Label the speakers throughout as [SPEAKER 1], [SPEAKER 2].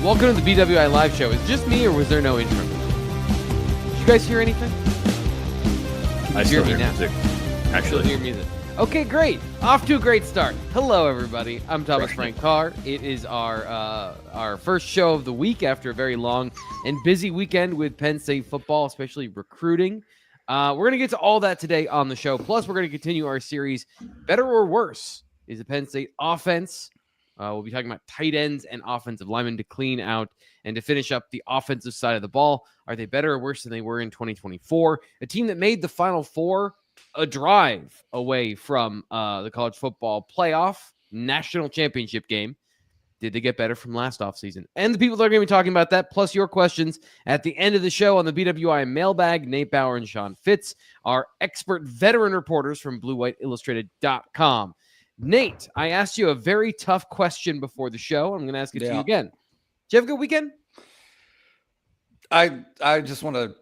[SPEAKER 1] Welcome to the BWI Live Show. Is it just me, or was there no intro? Did you guys hear anything?
[SPEAKER 2] I still hear music, actually.
[SPEAKER 1] Hear music. Okay, great. Off to a great start. Hello, everybody. I'm Thomas Frank Carr. It is our first show of the week after a very long and busy weekend with Penn State football, especially recruiting. We're going to get to all that today on the show. Plus, we're going to continue our series, Better or Worse is the Penn State offense. We'll be talking about tight ends and offensive linemen to clean out and to finish up the offensive side of the ball. Are they better or worse than they were in 2024? A team that made the Final Four a drive away from the college football playoff national championship game. Did they get better from last offseason? And the people that are going to be talking about that, plus your questions at the end of the show on the BWI Mailbag, Nate Bauer and Sean Fitz, our expert veteran reporters from BlueWhiteIllustrated.com. Nate, I asked you a very tough question before the show. I'm going to ask it to you again. Did you have a good weekend?
[SPEAKER 3] I just want to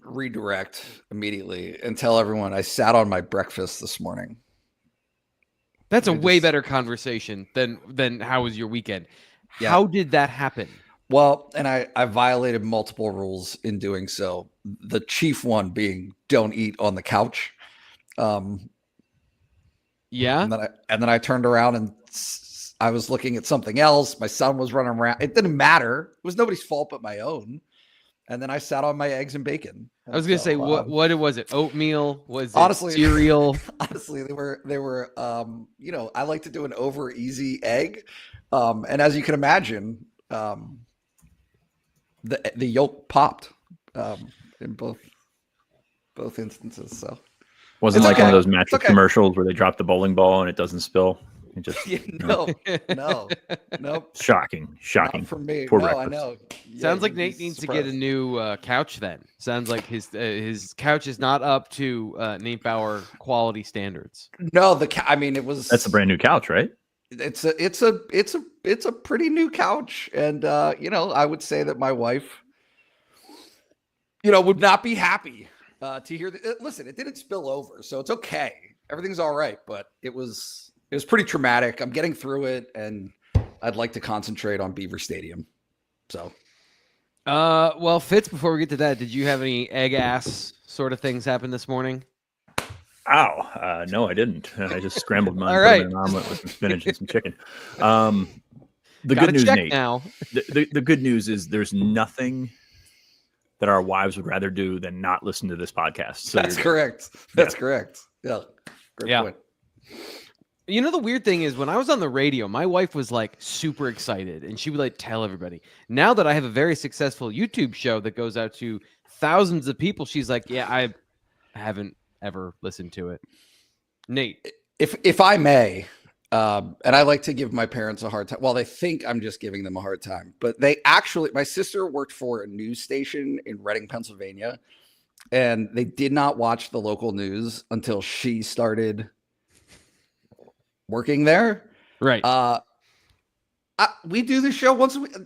[SPEAKER 3] redirect immediately and tell everyone I sat on my breakfast this morning.
[SPEAKER 1] That's a way better conversation than how was your weekend.
[SPEAKER 3] Yeah.
[SPEAKER 1] How did that happen?
[SPEAKER 3] Well, and I violated multiple rules in doing so. The chief one being don't eat on the couch.
[SPEAKER 1] Yeah.
[SPEAKER 3] And then I turned around and I was looking at something else. My son was running around. It didn't matter. It was nobody's fault but my own. And then I sat on my eggs and bacon.
[SPEAKER 1] I was going to say, what was it? Oatmeal? Was it
[SPEAKER 3] honestly,
[SPEAKER 1] cereal?
[SPEAKER 3] Honestly, they were I like to do an over easy egg. And as you can imagine, the yolk popped in both instances. So
[SPEAKER 2] wasn't like one of those mattress commercials where they drop the bowling ball and it doesn't spill. It just
[SPEAKER 3] no.
[SPEAKER 2] Shocking.
[SPEAKER 3] Not for me.
[SPEAKER 2] Poor
[SPEAKER 3] I know. Yeah,
[SPEAKER 1] Sounds like Nate needs to get a new couch then. Sounds like his couch is not up to Nate Bauer quality standards.
[SPEAKER 3] No, that's
[SPEAKER 2] a brand new couch, right?
[SPEAKER 3] It's a pretty new couch. And I would say that my wife, would not be happy to hear that. Listen, it didn't spill over, so it's okay. Everything's all right, but it was pretty traumatic. I'm getting through it, and I'd like to concentrate on Beaver Stadium. So,
[SPEAKER 1] well, Fitz, before we get to that, did you have any egg ass sort of things happen this morning?
[SPEAKER 2] Ow. No, I didn't. I just scrambled mine,
[SPEAKER 1] all right.
[SPEAKER 2] Put an omelet with some spinach and some chicken. The good news, Nate.
[SPEAKER 1] Now.
[SPEAKER 2] The good news is there's nothing that our wives would rather do than not listen to this podcast. So
[SPEAKER 3] that's correct. That's correct. Yeah. Great point.
[SPEAKER 1] You know, the weird thing is when I was on the radio, my wife was like super excited and she would like tell everybody. Now that I have a very successful YouTube show that goes out to thousands of people, she's like, yeah, I haven't ever listened to it. Nate.
[SPEAKER 3] If I may, and I like to give my parents a hard time. Well, they think I'm just giving them a hard time, but my sister worked for a news station in Reading, Pennsylvania, and they did not watch the local news until she started working there.
[SPEAKER 1] Right.
[SPEAKER 3] We do the show once a week.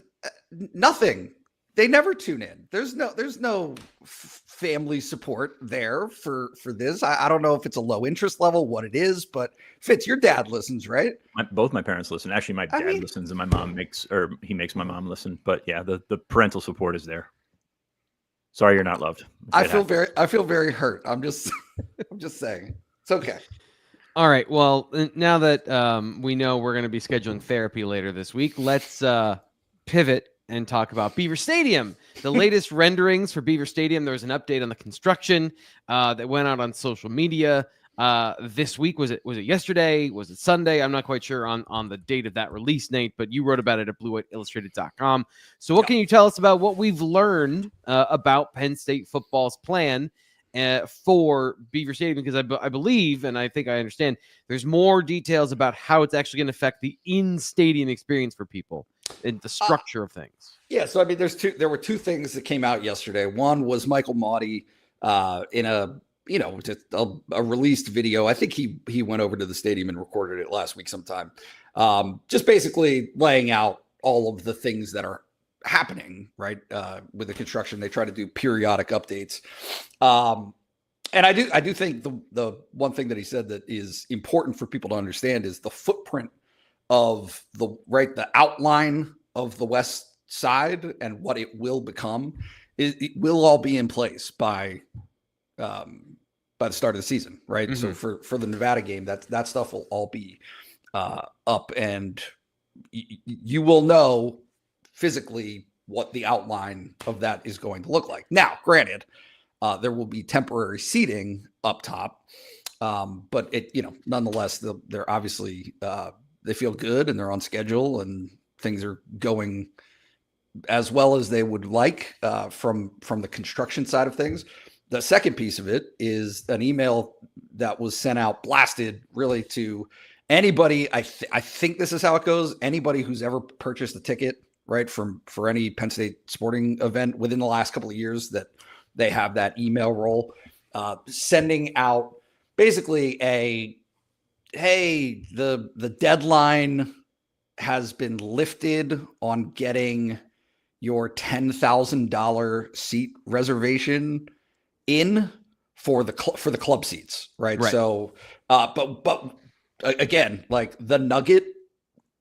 [SPEAKER 3] Nothing. They never tune in. There's no family support there for this. I don't know if it's a low interest level, what it is, but Fitz, your dad listens, right?
[SPEAKER 2] Both my parents listen. Actually, my dad listens and my mom makes my mom listen. But yeah, the parental support is there. Sorry, you're not loved.
[SPEAKER 3] I feel very hurt. I'm just saying it's okay.
[SPEAKER 1] All right. Well, now that we know we're going to be scheduling therapy later this week, let's pivot and talk about Beaver Stadium. The latest renderings for Beaver Stadium. There was an update on the construction that went out on social media this week. Was it yesterday? Was it Sunday? I'm not quite sure on the date of that release, Nate, but you wrote about it at BlueWhiteIllustrated.com. So what can you tell us about what we've learned about Penn State football's plan for Beaver Stadium? Because I believe, and I think I understand, there's more details about how it's actually going to affect the in-stadium experience for people and the structure of things.
[SPEAKER 3] Yeah, so I mean, there were two things that came out yesterday. One was Michael Maudie in a released video. I think he went over to the stadium and recorded it last week sometime. Just basically laying out all of the things that are happening, right? With the construction, they try to do periodic updates. And I do think the one thing that he said that is important for people to understand is the footprint of the outline of the west side and what it will become, it will all be in place by the start of the season, right? So for the Nevada game, that stuff will all be up, and you will know physically what the outline of that is going to look like. Now, granted, there will be temporary seating up top, but it, nonetheless, they're obviously they feel good and they're on schedule and things are going as well as they would like from the construction side of things. The second piece of it is an email that was sent out, blasted really to anybody. I think this is how it goes. Anybody who's ever purchased a ticket, right, for any Penn State sporting event within the last couple of years, that they have that email roll, sending out basically hey, the deadline has been lifted on getting your $10,000 seat reservation in for the club seats, right? So, but again, like the nugget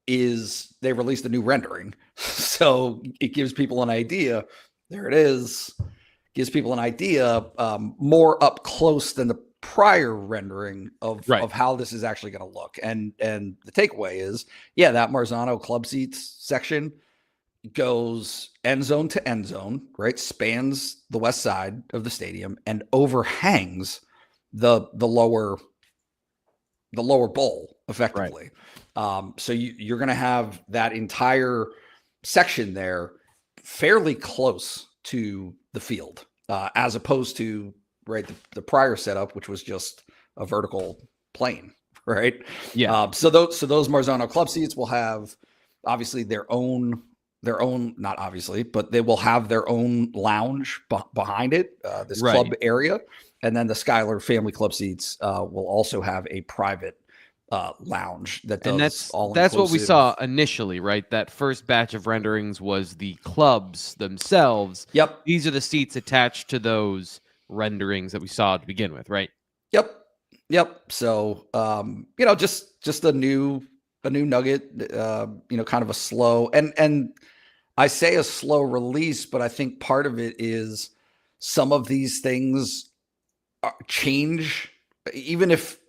[SPEAKER 3] is they released a new rendering, so it gives people an idea. There it is. Gives people an idea more up close than the prior rendering of how this is actually going to look. And the takeaway is, that Marzano club seats section goes end zone to end zone, right? Spans the west side of the stadium and overhangs the lower bowl effectively. So you're going to have that entire section there fairly close to the field, as opposed to the prior setup, which was just a vertical plane, right? So those Marzano club seats will have obviously their own, not obviously, but they will have their own lounge behind it, this club area. And then the Schuyler family club seats will also have a private lounge that does, and
[SPEAKER 1] that's what we saw initially, right? That first batch of renderings was the clubs themselves.
[SPEAKER 3] Yep.
[SPEAKER 1] These are the seats attached to those renderings that we saw to begin with, right?
[SPEAKER 3] Yep. So, just a new nugget, kind of a slow, and I say a slow release, but I think part of it is some of these things change, even if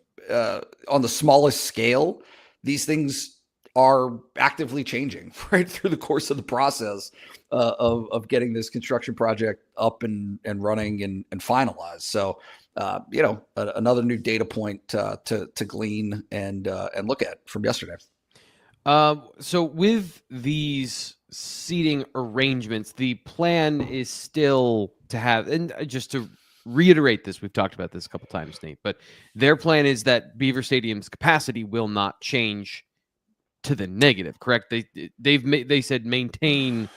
[SPEAKER 3] on the smallest scale, these things are actively changing right through the course of the process of getting this construction project up and running and finalized. So, another new data point to glean and look at from yesterday.
[SPEAKER 1] So with these seating arrangements, the plan is still to have, and just to reiterate this, we've talked about this a couple times, Nate, but their plan is that Beaver Stadium's capacity will not change to the negative, correct? They said maintain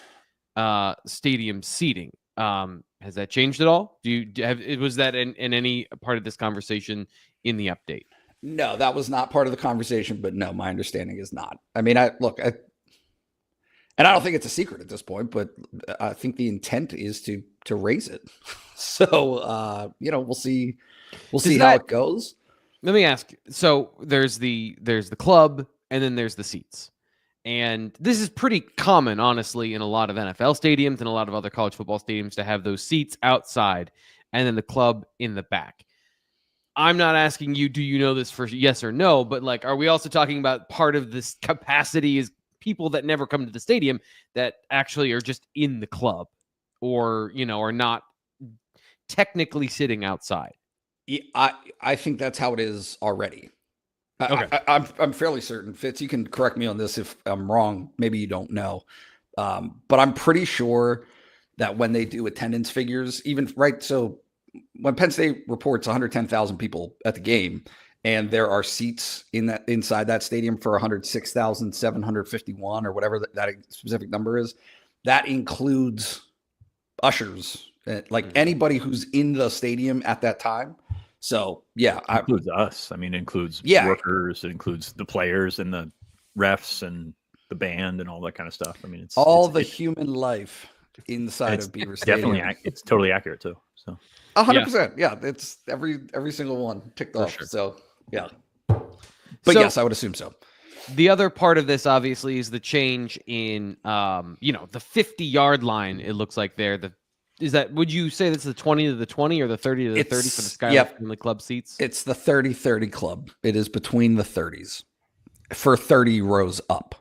[SPEAKER 1] stadium seating. Has that changed at all? Was that in any part of this conversation in the update?
[SPEAKER 3] No, that was not part of the conversation, but no, my understanding is not. I mean, and I don't think it's a secret at this point, but I think the intent is to raise it. So, we'll see how it goes.
[SPEAKER 1] Let me ask. So there's the club and then there's the seats. And this is pretty common, honestly, in a lot of NFL stadiums and a lot of other college football stadiums to have those seats outside and then the club in the back. I'm not asking you, do you know this for yes or no, but like, are we also talking about part of this capacity is people that never come to the stadium that actually are just in the club or, are not technically sitting outside?
[SPEAKER 3] Yeah, I think that's how it is already.
[SPEAKER 1] Okay.
[SPEAKER 3] I'm fairly certain. Fitz, you can correct me on this if I'm wrong. Maybe you don't know. But I'm pretty sure that when they do attendance figures, so when Penn State reports 110,000 people at the game and there are seats inside that stadium for 106,751 or whatever that specific number is, that includes ushers, like anybody who's in the stadium at that time. So yeah,
[SPEAKER 2] it includes us. I mean, it includes workers, it includes the players and the refs and the band and all that kind of stuff. I mean, it's
[SPEAKER 3] human life inside of Beaver Stadium.
[SPEAKER 2] Definitely, it's totally accurate too. So
[SPEAKER 3] 100%. Yeah, it's every single one ticked off. Sure. So yeah, but yes, I would assume so.
[SPEAKER 1] The other part of this, obviously, is the change in, the 50-yard line. It looks like there. Would you say that's the 20 to the 20 or the 30 to the 30 for the Skylar Family Club seats?
[SPEAKER 3] It's the 30-30 club. It is between the 30s for 30 rows up.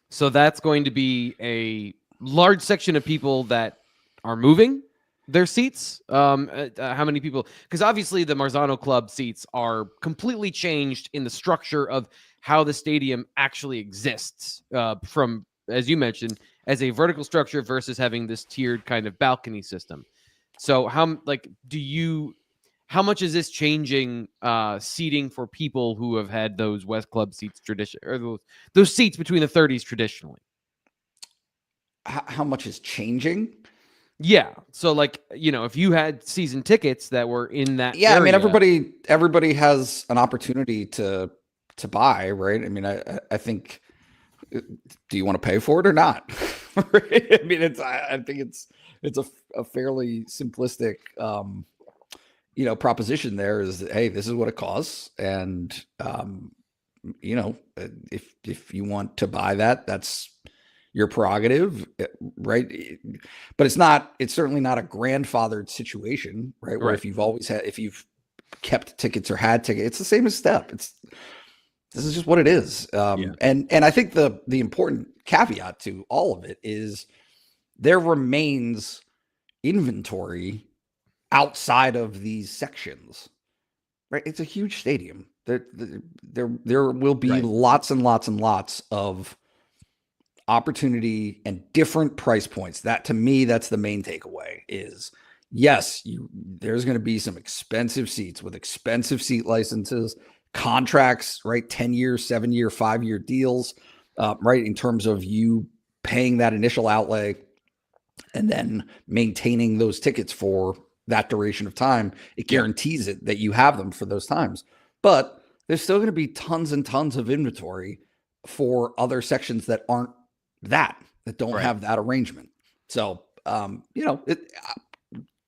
[SPEAKER 1] So that's going to be a large section of people that are moving their seats. How many people? Because obviously the Marzano Club seats are completely changed in the structure of how the stadium actually exists from, as you mentioned, as a vertical structure versus having this tiered kind of balcony system. So how much is this changing seating for people who have had those West Club seats or those seats between the 30s traditionally?
[SPEAKER 3] How much is changing?
[SPEAKER 1] Yeah. So if you had season tickets that were in that area,
[SPEAKER 3] I mean, everybody has an opportunity to buy, right? I mean, I think, do you want to pay for it or not? I mean, I think it's a fairly simplistic, proposition there is that, hey, this is what it costs. And, if you want to buy that, that's your prerogative, right? But it's certainly not a grandfathered situation, right? Where if you've kept tickets or had tickets, it's the same as Step. This is just what it is. And I think the important caveat to all of it is there remains inventory outside of these sections, right? It's a huge stadium. There will be lots and lots and lots of opportunity and different price points. That, to me, that's the main takeaway is, yes, there's going to be some expensive seats with expensive seat licenses, contracts, right? 10-year, 7-year, 5-year deals, right? In terms of you paying that initial outlay and then maintaining those tickets for that duration of time. It guarantees it that you have them for those times. But there's still going to be tons and tons of inventory for other sections that aren't that don't have that arrangement. So,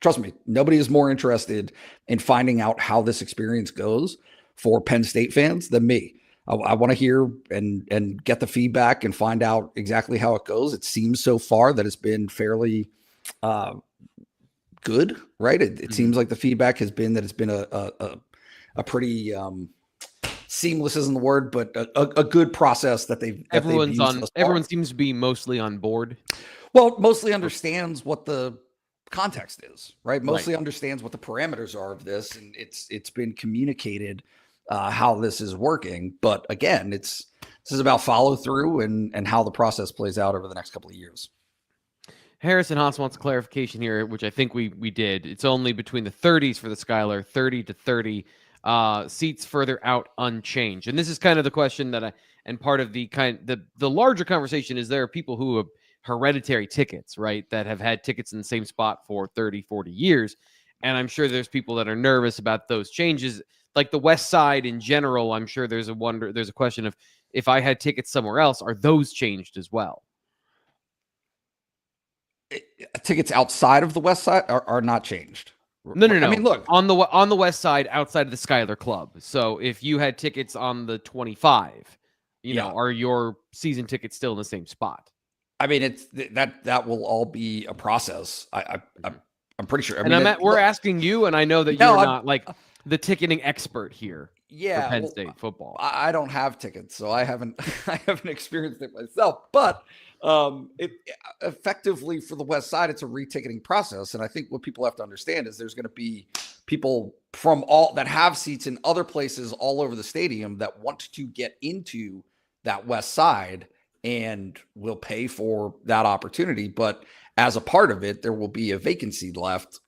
[SPEAKER 3] trust me, nobody is more interested in finding out how this experience goes for Penn State fans than me. I want to hear and get the feedback and find out exactly how it goes. It seems so far that it's been fairly good, right? It seems like the feedback has been that it's been a pretty seamless isn't the word, but a good process that
[SPEAKER 1] everyone seems to be mostly on board.
[SPEAKER 3] Well, mostly understands what the context is, right? Mostly understands what the parameters are of this, and it's been communicated how this is working. But again, this is about follow through and how the process plays out over the next couple of years.
[SPEAKER 1] Harrison Haas wants a clarification here, which I think we did. It's only between the 30s for the Skylar, 30 to 30. Seats further out unchanged. And this is kind of the question and part of the larger conversation is there are people who have hereditary tickets, right? That have had tickets in the same spot for 30, 40 years. And I'm sure there's people that are nervous about those changes. Like the West Side in general, I'm sure there's a question of, if I had tickets somewhere else, are those changed as well?
[SPEAKER 3] Tickets outside of the West Side are not changed.
[SPEAKER 1] No.
[SPEAKER 3] I mean, look,
[SPEAKER 1] on the West Side outside of the Skylar Club. So if you had tickets on the 25, are your season tickets still in the same spot?
[SPEAKER 3] I mean, it's that will all be a process. I'm pretty sure.
[SPEAKER 1] We're asking you, and I know that you're not like the ticketing expert here.
[SPEAKER 3] Yeah,
[SPEAKER 1] for Penn State football.
[SPEAKER 3] I don't have tickets, so I haven't experienced it myself. But it effectively for the West Side, it's a reticketing process, and I think what people have to understand is there's going to be people from all that have seats in other places all over the stadium that want to get into that West Side and will pay for that opportunity. But as a part of it, there will be a vacancy left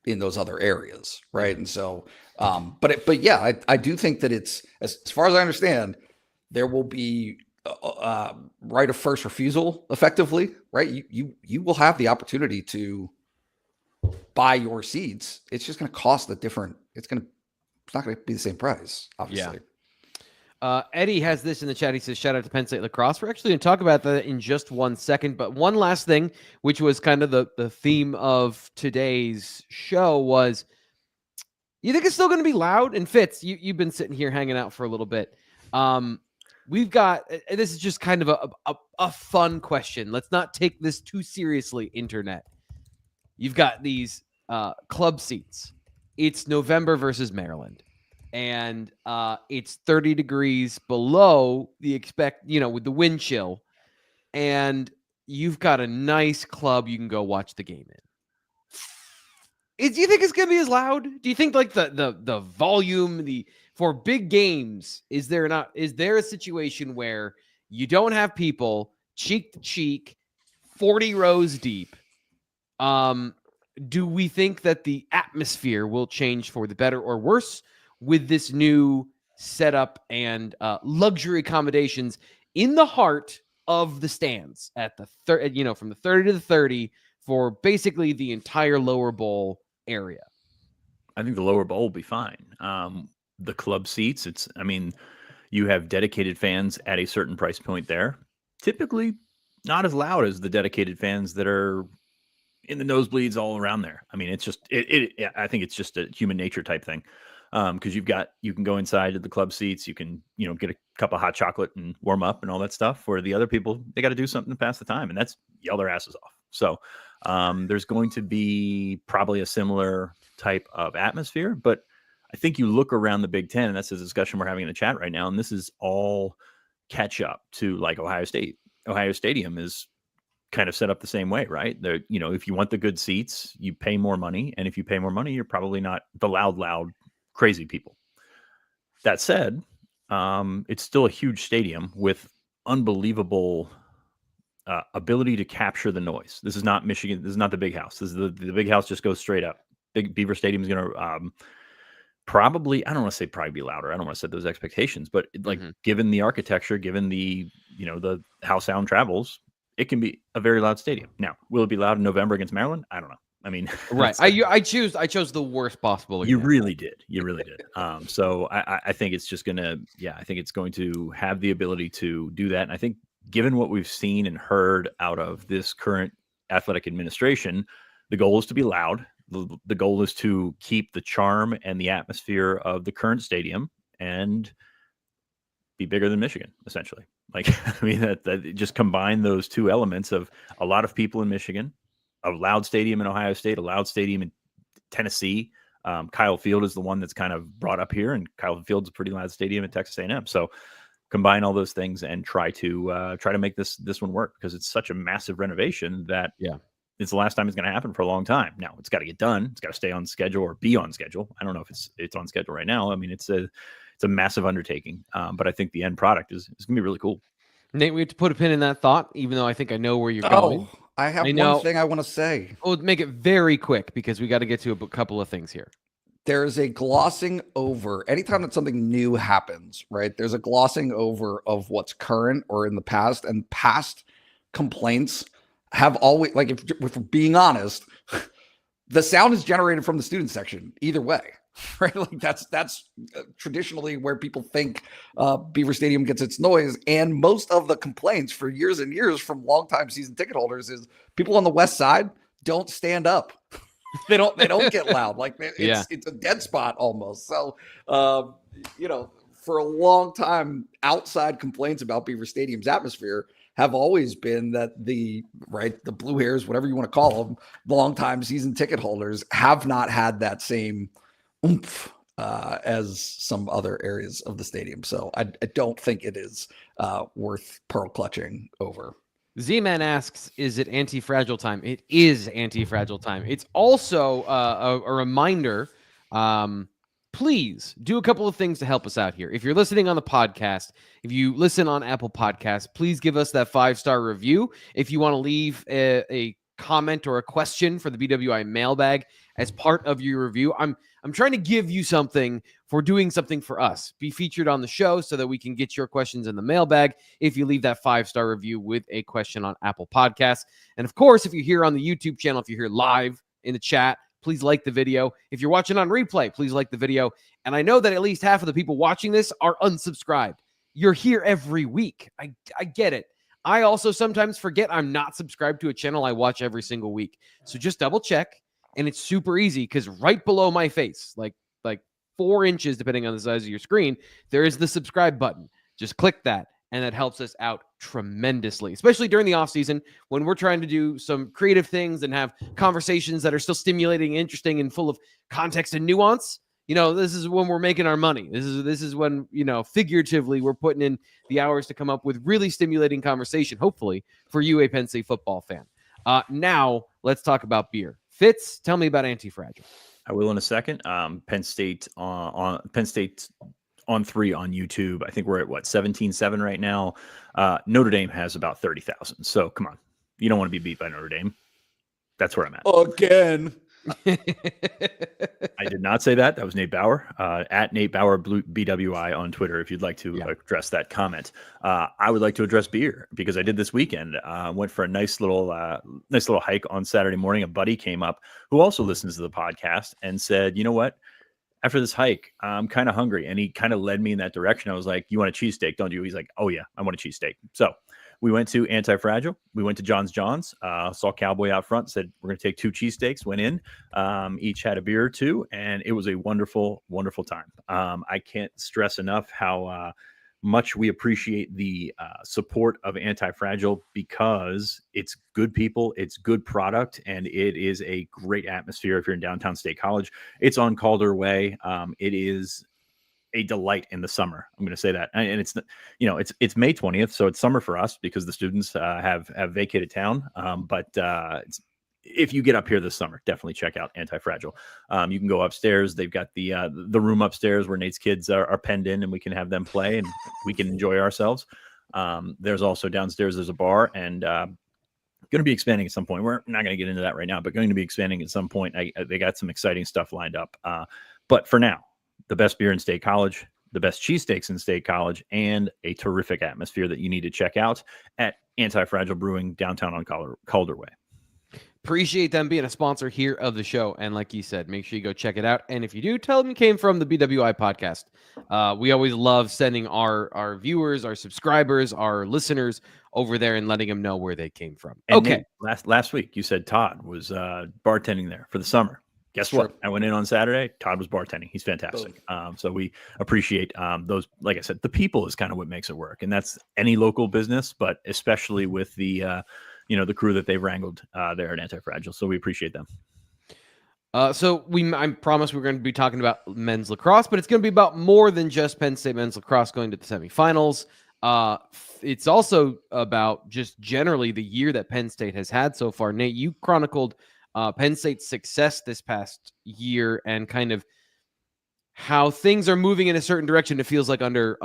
[SPEAKER 3] in those other areas, right? And so, I do think that it's as far as I understand, there will be right of first refusal, effectively, right? You will have the opportunity to buy your seats. It's just going to cost a different. It's not going to be the same price, obviously.
[SPEAKER 1] Yeah. Eddie has this in the chat. He says, shout out to Penn State Lacrosse. We're actually going to talk about that in just 1 second. But one last thing, which was kind of the theme of today's show, was, you think it's still going to be loud? And Fitz, you've been sitting here hanging out for a little bit. we've got, and this is just kind of a fun question. Let's not take this too seriously, internet. You've got these club seats. It's November versus Maryland. And it's 30 degrees below the with the wind chill. And you've got a nice club you can go watch the game in. Do you think it's going to be as loud? Do you think like the volume, for big games, is there a situation where you don't have people cheek to cheek, 40 rows deep? Do we think that the atmosphere will change for the better or worse with this new setup and luxury accommodations in the heart of the stands at the from the 30 to the 30 for basically the entire lower bowl area?
[SPEAKER 2] I think the lower bowl will be fine. The club seats, you have dedicated fans at a certain price point there. Typically not as loud as the dedicated fans that are in the nosebleeds all around there. I mean, it's just, I think it's just a human nature type thing. Because you can go inside to the club seats, you can, get a cup of hot chocolate and warm up and all that stuff, where the other people, they got to do something to pass the time, and that's yell their asses off. So there's going to be probably a similar type of atmosphere, but I think you look around the Big Ten, and that's the discussion we're having in the chat right now, and this is all catch up to like Ohio State. Ohio Stadium is kind of set up the same way, right? If you want the good seats, you pay more money, and if you pay more money, you're probably not the loud, crazy people. That said, it's still a huge stadium with unbelievable ability to capture the noise. This is not Michigan. This is not the Big House. This is the Big House just goes straight up. Big Beaver Stadium is going to probably, I don't want to say probably be louder. I don't want to set those expectations, but given the architecture, given the how sound travels, it can be a very loud stadium. Now, will it be loud in November against Maryland? I don't know. I mean,
[SPEAKER 1] right. I chose the worst possible example.
[SPEAKER 2] You really did. So I think it's just I think it's going to have the ability to do that. And I think given what we've seen and heard out of this current athletic administration, the goal is to be loud. The goal is to keep the charm and the atmosphere of the current stadium and be bigger than Michigan, essentially. That just combine those two elements of a lot of people in Michigan, a loud stadium in Ohio State, a loud stadium in Tennessee. Kyle Field is the one that's kind of brought up here, and Kyle Field's a pretty loud stadium at Texas A&M. So combine all those things and try to make this one work, because it's such a massive renovation that it's the last time it's going to happen for a long time. Now it's got to get done. It's got to stay on schedule or be on schedule. I don't know if it's on schedule right now. I mean, it's a massive undertaking, but I think the end product is going to be really cool.
[SPEAKER 1] Nate, we have to put a pin in that thought, even though I think I know where you're going.
[SPEAKER 3] I have one thing I want to say.
[SPEAKER 1] We'll make it very quick because we got to get to a couple of things here.
[SPEAKER 3] There's a glossing over anytime that something new happens, right? There's a glossing over of what's current or in the past, and past complaints have always, like, if we're being honest, the sound is generated from the student section either way, right? Like that's traditionally where people think Beaver Stadium gets its noise. And most of the complaints for years and years from longtime season ticket holders is people on the west side don't stand up. They don't get loud. Like it's a dead spot almost. So, for a long time, outside complaints about Beaver Stadium's atmosphere have always been that the blue hairs, whatever you want to call them, longtime season ticket holders have not had that same oomph as some other areas of the stadium. So I don't think it is worth pearl clutching over.
[SPEAKER 1] Z-Man asks, is it anti-fragile time? It is anti-fragile time. It's also a reminder, please do a couple of things to help us out here. If you're listening on the podcast, if you listen on Apple Podcasts, please give us that 5-star review. If you want to leave a comment or a question for the BWI Mailbag as part of your review, I'm trying to give you something for doing something for us. Be featured on the show so that we can get your questions in the mailbag if you leave that 5-star review with a question on Apple Podcasts. And of course, if you're here on the YouTube channel, if you're here live in the chat, please like the video. If you're watching on replay, please like the video. And I know that at least half of the people watching this are unsubscribed. You're here every week. I get it. I also sometimes forget I'm not subscribed to a channel I watch every single week. So just double check. And it's super easy because right below my face, like 4 inches, depending on the size of your screen, there is the subscribe button. Just click that and that helps us out tremendously, especially during the offseason when we're trying to do some creative things and have conversations that are still stimulating, interesting, and full of context and nuance. This is when we're making our money. This is when, figuratively, we're putting in the hours to come up with really stimulating conversation, hopefully, for you, a Penn State football fan. Now, let's talk about beer. Fitz, tell me about Anti-Fragile.
[SPEAKER 2] I will in a second. Penn State on 3 on YouTube. I think we're at 17.7 right now. Notre Dame has about 30,000. So come on, you don't want to be beat by Notre Dame. That's where I'm at.
[SPEAKER 3] Again.
[SPEAKER 2] I did not say that. That was Nate Bauer, at Nate Bauer BWI on Twitter. If you'd like to address that comment, I would like to address beer because I did this weekend. Went for a nice little hike on Saturday morning. A buddy came up who also listens to the podcast and said, "You know what? After this hike, I'm kind of hungry," and he kind of led me in that direction. I was like, "You want a cheesesteak, don't you?" He's like, "Oh yeah, I want a cheesesteak." So we went to Anti-Fragile. We went to John's, saw Cowboy out front, said, "We're going to take 2 cheesesteaks," went in, each had a beer or 2, and it was a wonderful, wonderful time. I can't stress enough how much we appreciate the support of Anti-Fragile because it's good people, it's good product, and it is a great atmosphere if you're in downtown State College. It's on Calder Way. It is a delight in the summer. I'm going to say that. And it's, it's May 20th. So it's summer for us because the students have vacated town. But if you get up here this summer, definitely check out Anti-Fragile. You can go upstairs. They've got the room upstairs where Nate's kids are penned in and we can have them play and we can enjoy ourselves. There's also downstairs, there's a bar and going to be expanding at some point. We're not going to get into that right now, but going to be expanding at some point. They got some exciting stuff lined up. But for now, the best beer in State College, the best cheesesteaks in State College, and a terrific atmosphere that you need to check out at Anti-Fragile Brewing downtown on Calder Way.
[SPEAKER 1] Appreciate them being a sponsor here of the show. And like you said, make sure you go check it out. And if you do, tell them you came from the BWI podcast. We always love sending our viewers, our subscribers, our listeners over there and letting them know where they came from.
[SPEAKER 2] And
[SPEAKER 1] okay.
[SPEAKER 2] Nate, last week, you said Todd was bartending there for the summer. Guess what? I went in on Saturday. Todd was bartending. He's fantastic. So we appreciate those. Like I said, the people is kind of what makes it work. And that's any local business, but especially with the, the crew that they've wrangled there at Anti-Fragile. So we appreciate them.
[SPEAKER 1] So I promise we're going to be talking about men's lacrosse, but it's going to be about more than just Penn State men's lacrosse going to the semifinals. It's also about just generally the year that Penn State has had so far. Nate, you chronicled Penn State's success this past year and kind of how things are moving in a certain direction. It feels like under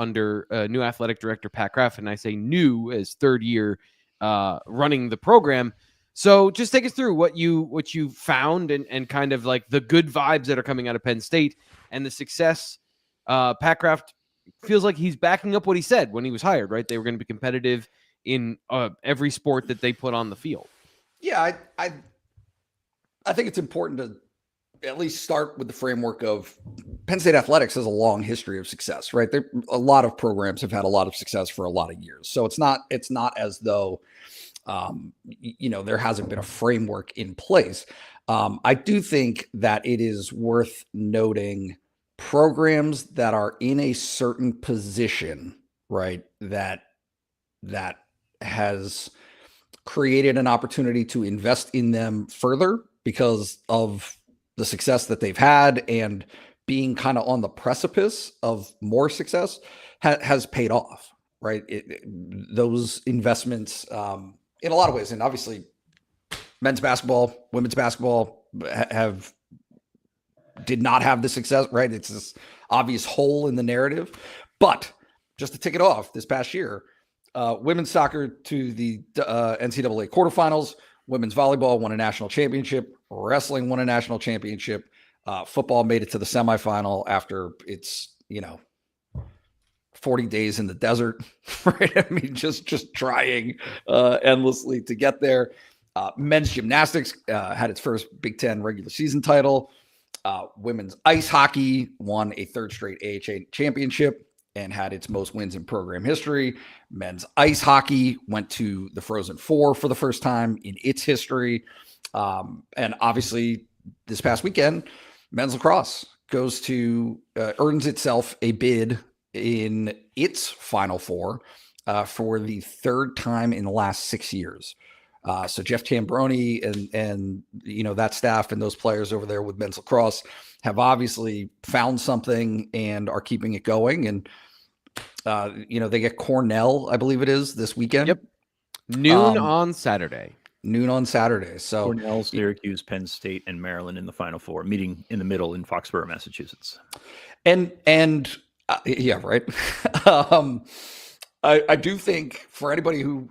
[SPEAKER 1] new athletic director Pat Kraft, and I say new as third year running the program. So just take us through what you found and kind of like the good vibes that are coming out of Penn State and the success. Pat Kraft feels like he's backing up what he said when he was hired, right? They were going to be competitive in every sport that they put on the field.
[SPEAKER 3] Yeah, I think it's important to at least start with the framework of Penn State athletics has a long history of success, right? A lot of programs have had a lot of success for a lot of years. So it's not as though, there hasn't been a framework in place. I do think that it is worth noting programs that are in a certain position, right? That has created an opportunity to invest in them further because of the success that they've had and being kind of on the precipice of more success has paid off, right? Those investments in a lot of ways, and obviously men's basketball, women's basketball did not have the success, right? It's this obvious hole in the narrative, but just to tick it off this past year, women's soccer to the NCAA quarterfinals, women's volleyball won a national championship. Wrestling won a national championship. Football made it to the semifinal after its, 40 days in the desert, right? I mean, just trying endlessly to get there. Men's gymnastics had its first Big Ten regular season title. Women's ice hockey won a third straight AHA championship and had its most wins in program history. Men's ice hockey went to the Frozen Four for the first time in its history. And obviously this past weekend, men's lacrosse earns itself a bid in its Final Four for the third time in the last 6 years. So Jeff Tambroni and that staff and those players over there with men's lacrosse have obviously found something and are keeping it going. And they get Cornell, I believe it is, this weekend.
[SPEAKER 1] Yep. Noon on Saturday.
[SPEAKER 3] So
[SPEAKER 2] Cornell, Syracuse, Penn State, and Maryland in the Final Four, meeting in the middle in Foxborough, Massachusetts.
[SPEAKER 3] And yeah, right. I do think for anybody who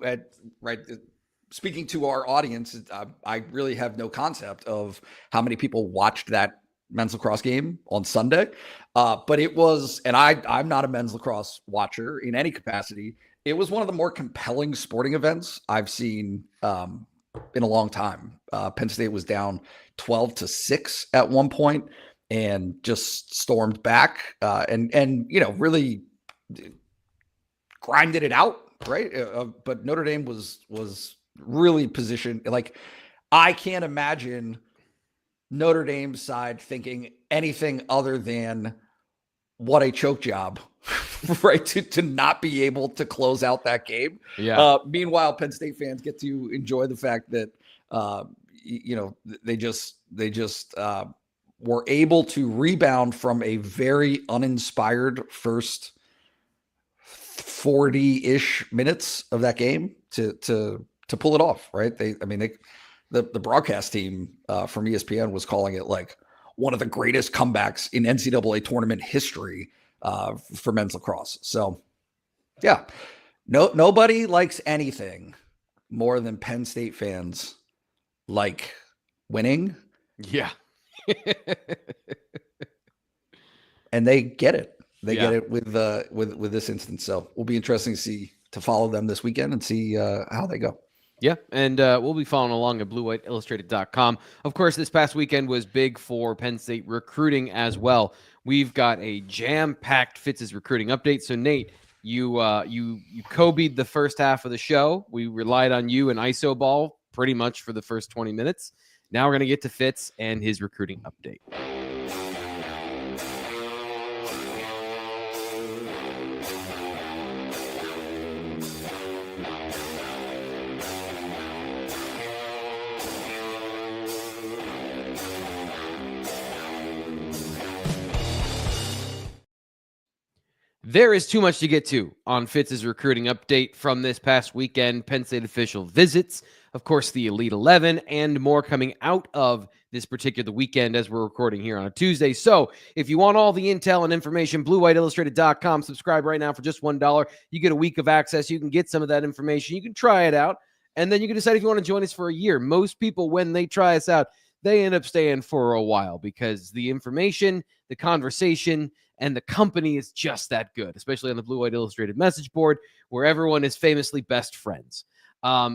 [SPEAKER 3] speaking to our audience, I really have no concept of how many people watched that men's lacrosse game on Sunday. But it was, and I'm not a men's lacrosse watcher in any capacity. It was one of the more compelling sporting events I've seen in a long time. Penn State was down 12-6 at one point and just stormed back and really grinded it out, right? But Notre Dame was really positioned. Like, I can't imagine Notre Dame's side thinking anything other than what a choke job, right? To not be able to close out that game.
[SPEAKER 1] Yeah.
[SPEAKER 3] Meanwhile, Penn State fans get to enjoy the fact that, they just were able to rebound from a very uninspired first 40-ish minutes of that game to pull it off, right? The broadcast team from ESPN was calling it like one of the greatest comebacks in NCAA tournament history for men's lacrosse. So, yeah, nobody likes anything more than Penn State fans like winning.
[SPEAKER 1] Yeah.
[SPEAKER 3] And they get it. They get it with this instance. So we'll be interesting to follow them this weekend and see how they go.
[SPEAKER 1] Yeah, and we'll be following along at BlueWhiteIllustrated.com. Of course, this past weekend was big for Penn State recruiting as well. We've got a jam-packed Fitz's recruiting update. So, Nate, you Kobe'd the first half of the show. We relied on you and ISO Ball pretty much for the first 20 minutes. Now we're going to get to Fitz and his recruiting update. There is too much to get to on Fitz's recruiting update from this past weekend. Penn State official visits, of course, the Elite 11, and more coming out of this particular weekend as we're recording here on a Tuesday. So if you want all the intel and information, BlueWhiteIllustrated.com. Subscribe right now for just $1. You get a week of access. You can get some of that information. You can try it out, and then you can decide if you want to join us for a year. Most people, when they try us out, they end up staying for a while because the information, the conversation, and the company is just that good, especially on the Blue White Illustrated message board where everyone is famously best friends.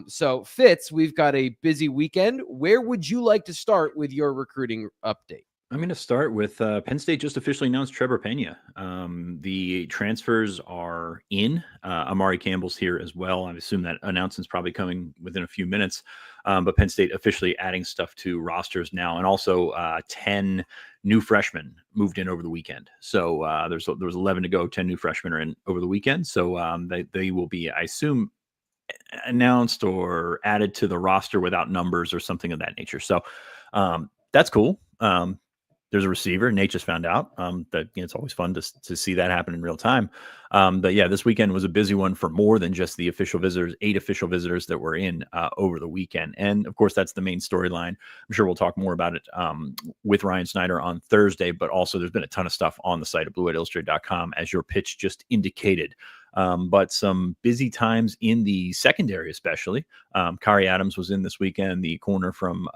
[SPEAKER 1] So, Fitz, we've got a busy weekend. Where would you like to start with your recruiting update?
[SPEAKER 2] I'm going to start with Penn State just officially announced Trevor Pena. The transfers are in. Amari Campbell's here as well. I assume that announcement's probably coming within a few minutes. But Penn State officially adding stuff to rosters now, and also 10 new freshmen moved in over the weekend. So there was 11 to go. 10 new freshmen are in over the weekend. So they will be, I assume, announced or added to the roster without numbers or something of that nature. So that's cool. There's a receiver. Nate just found out that it's always fun to see that happen in real time. But yeah, this weekend was a busy one for more than just the official visitors, 8 official visitors that were in over the weekend. And of course, that's the main storyline. I'm sure we'll talk more about it with Ryan Snyder on Thursday, but also there's been a ton of stuff on the site of BlueWhiteIllustrated.com as your pitch just indicated. But some busy times in the secondary, especially. Kari Adams was in this weekend, the corner from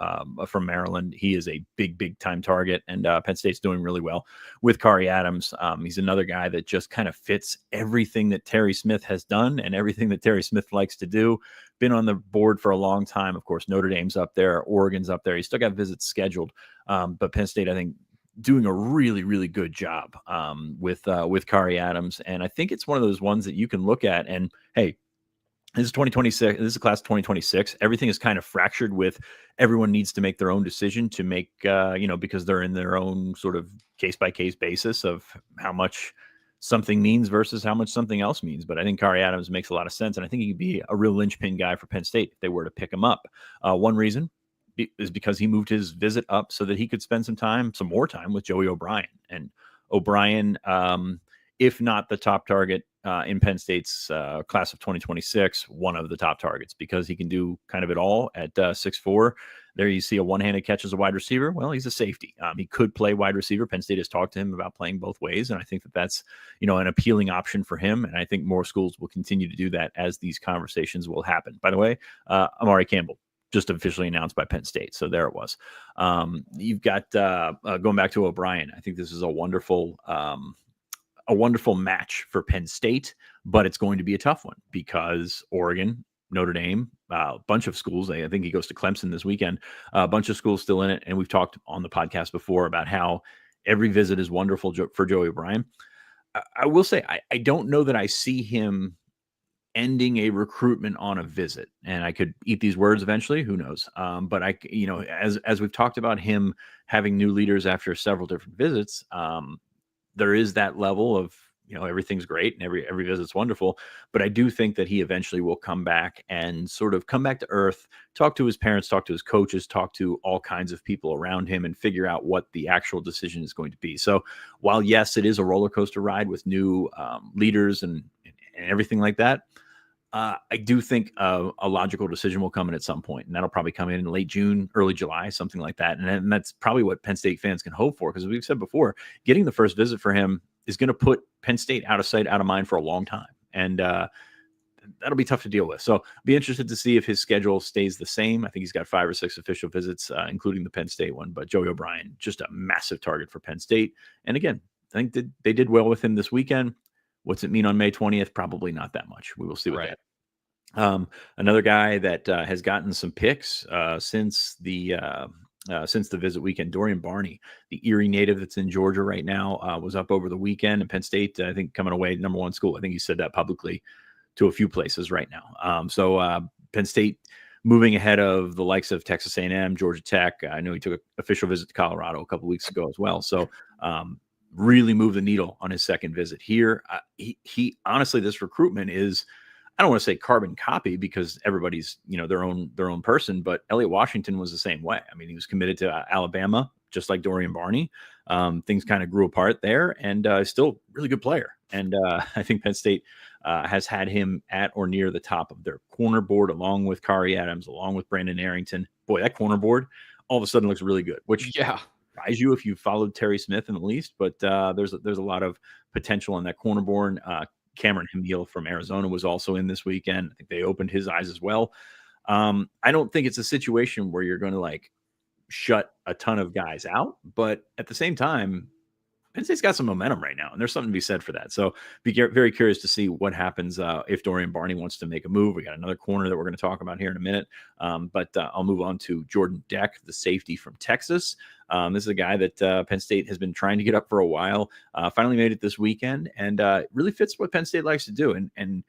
[SPEAKER 2] Maryland. He is a big time target, and Penn State's doing really well with Kari Adams. He's another guy that just kind of fits everything that Terry Smith has done and everything that Terry Smith likes to do. Been on the board for a long time. Of course, Notre Dame's up there, Oregon's up there. He's still got visits scheduled, but Penn State, I think, doing a really good job with Kari Adams. And I think it's one of those ones that you can look at and, hey, this is 2026. This is a class of 2026. Everything is kind of fractured with everyone needs to make their own decision to make, because they're in their own sort of case by case basis of how much something means versus how much something else means. But I think Kari Adams makes a lot of sense, and I think he could be a real linchpin guy for Penn State if they were to pick him up. One reason is because he moved his visit up so that he could spend some more time with Joey O'Brien. And O'Brien, if not the top target in Penn State's class of 2026, one of the top targets, because he can do kind of it all at 6'4". There you see a one-handed catch as a wide receiver. Well, he's a safety. He could play wide receiver. Penn State has talked to him about playing both ways, and I think that that's, an appealing option for him, and I think more schools will continue to do that as these conversations will happen. By the way, Amari Campbell just officially announced by Penn State, so there it was. You've got, going back to O'Brien, I think this is a wonderful match for Penn State, but it's going to be a tough one because Oregon, Notre Dame, a bunch of schools. I think he goes to Clemson this weekend. A bunch of schools still in it, and we've talked on the podcast before about how every visit is wonderful for Joey O'Brien. I will say I don't know that I see him ending a recruitment on a visit, and I could eat these words eventually. Who knows? But as we've talked about him having new leaders after several different visits, there is that level of, everything's great and every visit's wonderful. But I do think that he eventually will come back and sort of come back to earth, talk to his parents, talk to his coaches, talk to all kinds of people around him, and figure out what the actual decision is going to be. So while, yes, it is a roller coaster ride with new leaders and everything like that, I do think a logical decision will come in at some point, and that'll probably come in late June, early July, something like that. And that's probably what Penn State fans can hope for, because as we've said before, getting the first visit for him is going to put Penn State out of sight, out of mind for a long time. And that'll be tough to deal with. So be interested to see if his schedule stays the same. I think he's got 5 or 6 official visits, including the Penn State one. But Joey O'Brien, just a massive target for Penn State. And again, I think that they did well with him this weekend. What's it mean on May 20th? Probably not that much. We will see what that. Another guy that has gotten some picks since the visit weekend, Dorian Barney, the Erie native that's in Georgia right now, was up over the weekend, and Penn State, I think, coming away #1 school. I think he said that publicly to a few places right now. So Penn State moving ahead of the likes of Texas A&M, Georgia Tech. I know he took an official visit to Colorado a couple weeks ago as well. So really moved the needle on his second visit here. He honestly, this recruitment is, I don't want to say carbon copy, because everybody's, their own person, but Elliot Washington was the same way. I mean, he was committed to Alabama, just like Dorian Barney. Things kind of grew apart there, and still a really good player. And I think Penn State has had him at or near the top of their corner board, along with Kari Adams, along with Brandon Arrington. Boy, that corner board all of a sudden looks really good, which surprise you if you followed Terry Smith in the least, but there's a lot of potential on that corner board. Cameron Hemgiel from Arizona was also in this weekend. I think they opened his eyes as well. I don't think it's a situation where you're going to shut a ton of guys out, but at the same time, Penn State's got some momentum right now, and there's something to be said for that. So be very curious to see what happens if Dorian Barney wants to make a move. We got another corner that we're going to talk about here in a minute, but I'll move on to Jordan Deck, the safety from Texas. This is a guy that Penn State has been trying to get up for a while. Finally made it this weekend, and really fits what Penn State likes to do, and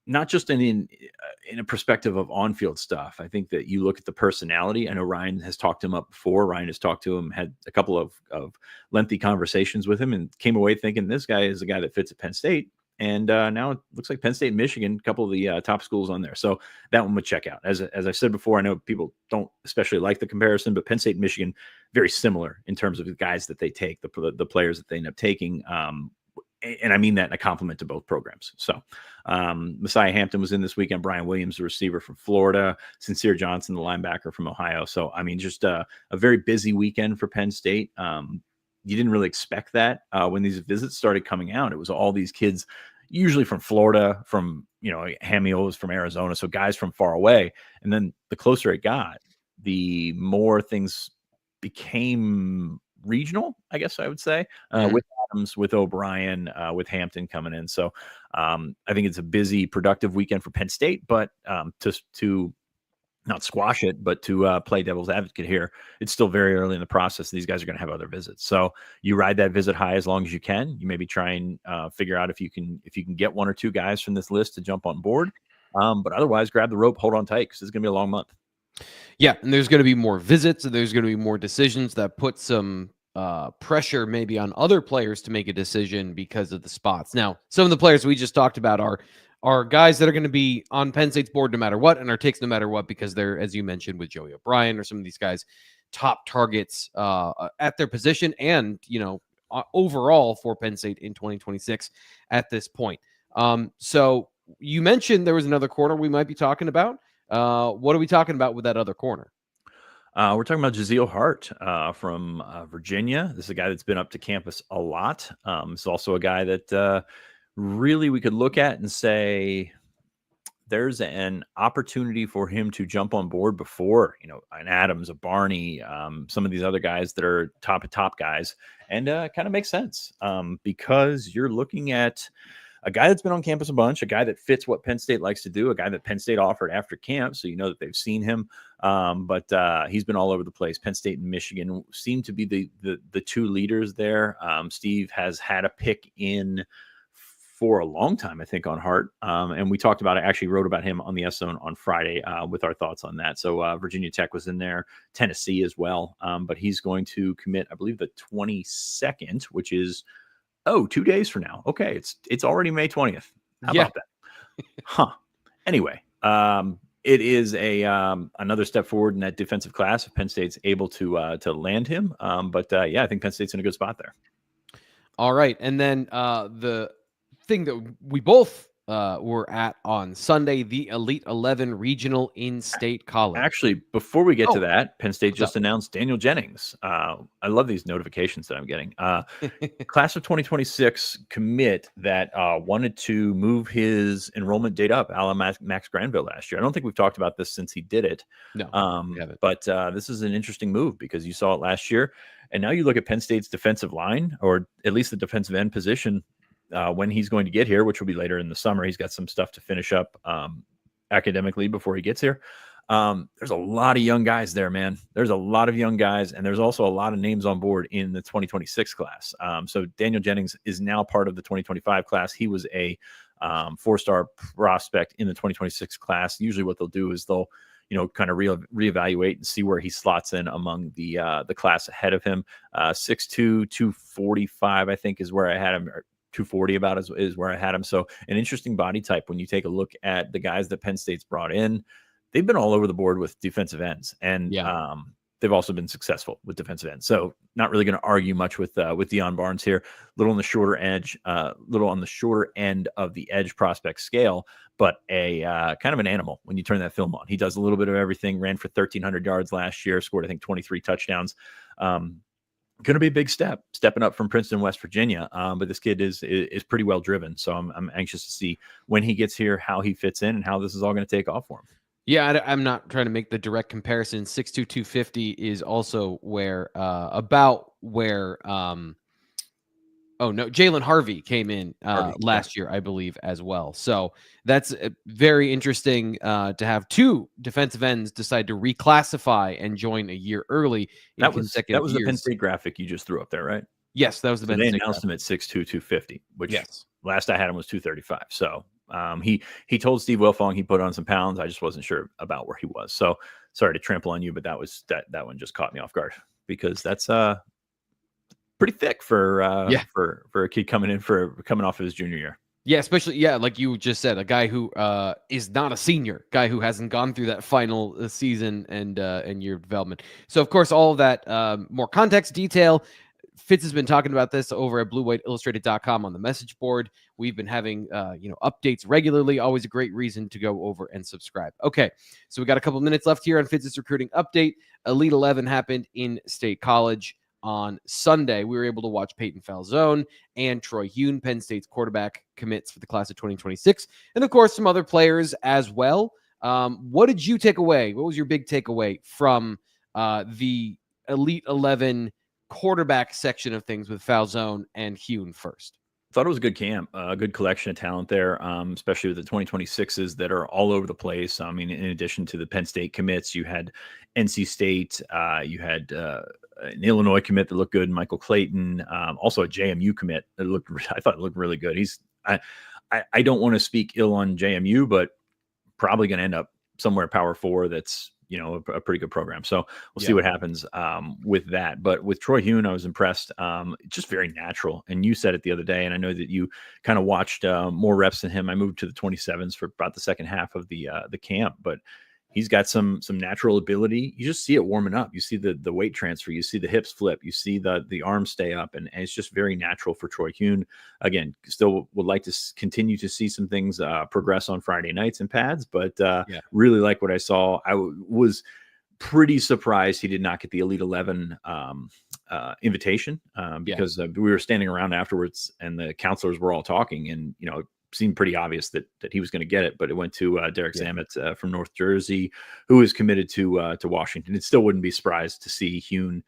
[SPEAKER 2] not just in a perspective of on-field stuff. I think that you look at the personality. I know Ryan has talked him up before. Ryan has talked to him, had a couple of lengthy conversations with him, and came away thinking this guy is a guy that fits at Penn State. And now it looks like Penn State and Michigan, a couple of the top schools on there. So that one would check out. As I said before, I know people don't especially like the comparison, but Penn State and Michigan, very similar in terms of the guys that they take, the players that they end up taking. And I mean that in a compliment to both programs. So Messiah Hampton was in this weekend. Brian Williams, the receiver from Florida. Sincere Johnson, the linebacker from Ohio. So, I mean, just a very busy weekend for Penn State. You didn't really expect that when these visits started coming out. It was all these kids, usually from Florida, from, Hamill was from Arizona. So guys from far away. And then the closer it got, the more things became regional, I guess I would say, with Adams, with O'Brien, with Hampton coming in. So I think it's a busy, productive weekend for Penn State, but to not squash it, but to play devil's advocate here, it's still very early in the process. These guys are going to have other visits. So you ride that visit high as long as you can. You maybe try and figure out if you can get 1 or 2 guys from this list to jump on board. But otherwise, grab the rope, hold on tight, because it's going to be a long month.
[SPEAKER 1] Yeah, and there's going to be more visits, and there's going to be more decisions that put some pressure maybe on other players to make a decision because of the spots. Now, some of the players we just talked about are guys that are going to be on Penn State's board no matter what, and are takes no matter what, because they're, as you mentioned, with Joey O'Brien or some of these guys, top targets at their position and, overall for Penn State in 2026 at this point. So you mentioned there was another corner we might be talking about. What are we talking about with that other corner?
[SPEAKER 2] We're talking about Jazeel Hart from Virginia. This is a guy that's been up to campus a lot. It's also a guy that really we could look at and say there's an opportunity for him to jump on board before, an Adams, a Barney, some of these other guys that are top guys, and kind of makes sense because you're looking at a guy that's been on campus a bunch, a guy that fits what Penn State likes to do, a guy that Penn State offered after camp. So that they've seen him, but he's been all over the place. Penn State and Michigan seem to be the two leaders there. Steve has had a pick in for a long time, I think, on Hart. And we talked about it, actually wrote about him on the S-Zone on Friday with our thoughts on that. So Virginia Tech was in there, Tennessee as well. But he's going to commit, I believe, the 22nd, which is 2 days from now. Okay, it's already May 20th. How about that? Anyway, it is another step forward in that defensive class if Penn State's able to land him. But I think Penn State's in a good spot there.
[SPEAKER 1] All right, and then the thing that we both were at on Sunday, the Elite 11 Regional in State College.
[SPEAKER 2] Actually, before we get to that, Penn State just announced Daniel Jennings. I love these notifications that I'm getting. Class of 2026 commit that wanted to move his enrollment date up, a la Max Granville last year. I don't think we've talked about this since he did it.
[SPEAKER 1] No, we haven't.
[SPEAKER 2] But this is an interesting move because you saw it last year. And now you look at Penn State's defensive line, or at least the defensive end position, when he's going to get here, which will be later in the summer. He's got some stuff to finish up academically before he gets here. There's a lot of young guys there, man. There's a lot of young guys, and there's also a lot of names on board in the 2026 class. So Daniel Jennings is now part of the 2025 class. He was a 4-star prospect in the 2026 class. Usually what they'll do is they'll kind of reevaluate and see where he slots in among the class ahead of him. 6'2", 245, I think, is where I had him. 240 about is where I had him. So an interesting body type when you take a look at the guys that Penn State's brought in. They've been all over the board with defensive ends, and they've also been successful with defensive ends. So not really going to argue much with Deion Barnes here. Little on the shorter edge, little on the shorter end of the edge prospect scale, but a kind of an animal when you turn that film on. He does a little bit of everything. Ran for 1,300 yards last year. Scored, I think, 23 touchdowns. Going to be a big stepping up from Princeton, West Virginia. But this kid is pretty well driven. So I'm anxious to see when he gets here, how he fits in and how this is all going to take off for him.
[SPEAKER 1] Yeah, I'm not trying to make the direct comparison. 6'2", 250 is also where about where Jalen Harvey came in last year, I believe, as well. So that's very interesting to have two defensive ends decide to reclassify and join a year early.
[SPEAKER 2] That was the Penn State graphic you just threw up there, right?
[SPEAKER 1] Yes, that was the Penn
[SPEAKER 2] State.
[SPEAKER 1] They
[SPEAKER 2] announced him at 6'2", 250, which last I had him was 235. So he told Steve Wilfong he put on some pounds. I just wasn't sure about where he was. So sorry to trample on you, but that one just caught me off guard because that's pretty thick for a kid coming off of his junior year.
[SPEAKER 1] Yeah, especially like you just said, a guy who is not a senior, guy who hasn't gone through that final season and year of development. So of course, all of that more context, detail. Fitz has been talking about this over at BlueWhiteIllustrated.com on the message board. We've been having updates regularly. Always a great reason to go over and subscribe. Okay, so we got a couple minutes left here on Fitz's recruiting update. Elite 11 happened in State College on Sunday. We were able to watch Pton Fzone and Troy Hune, Penn State's quarterback commits for the class of 2026, and of course some other players as well. What did you take away? What was your big takeaway from the Elite 11 quarterback section of things with Fzone and Hune first?
[SPEAKER 2] Thought it was a good camp, a good collection of talent there, especially with the 2026s that are all over the place. I mean, in addition to the Penn State commits, you had NC State, you had an Illinois commit that looked good, Michael Clayton, also a JMU commit that I thought looked really good. I don't want to speak ill on JMU, but probably going to end up somewhere Power 4 that's a pretty good program. So we'll see what happens with that. But with Troy Hune, I was impressed. Just very natural. And you said it the other day, and I know that you kind of watched more reps than him. I moved to the 27s for about the second half of the camp, but he's got some natural ability. You just see it warming up. You see the weight transfer. You see the hips flip. You see the arms stay up, and it's just very natural for Troy Hune. Again, still would like to continue to see some things progress on Friday nights in pads, but really like what I saw. I was pretty surprised he did not get the Elite 11 invitation because we were standing around afterwards, and the counselors were all talking, and seemed pretty obvious that he was going to get it, but it went to Derek Zamet from North Jersey, who is committed to Washington. It still wouldn't be surprised to see Hune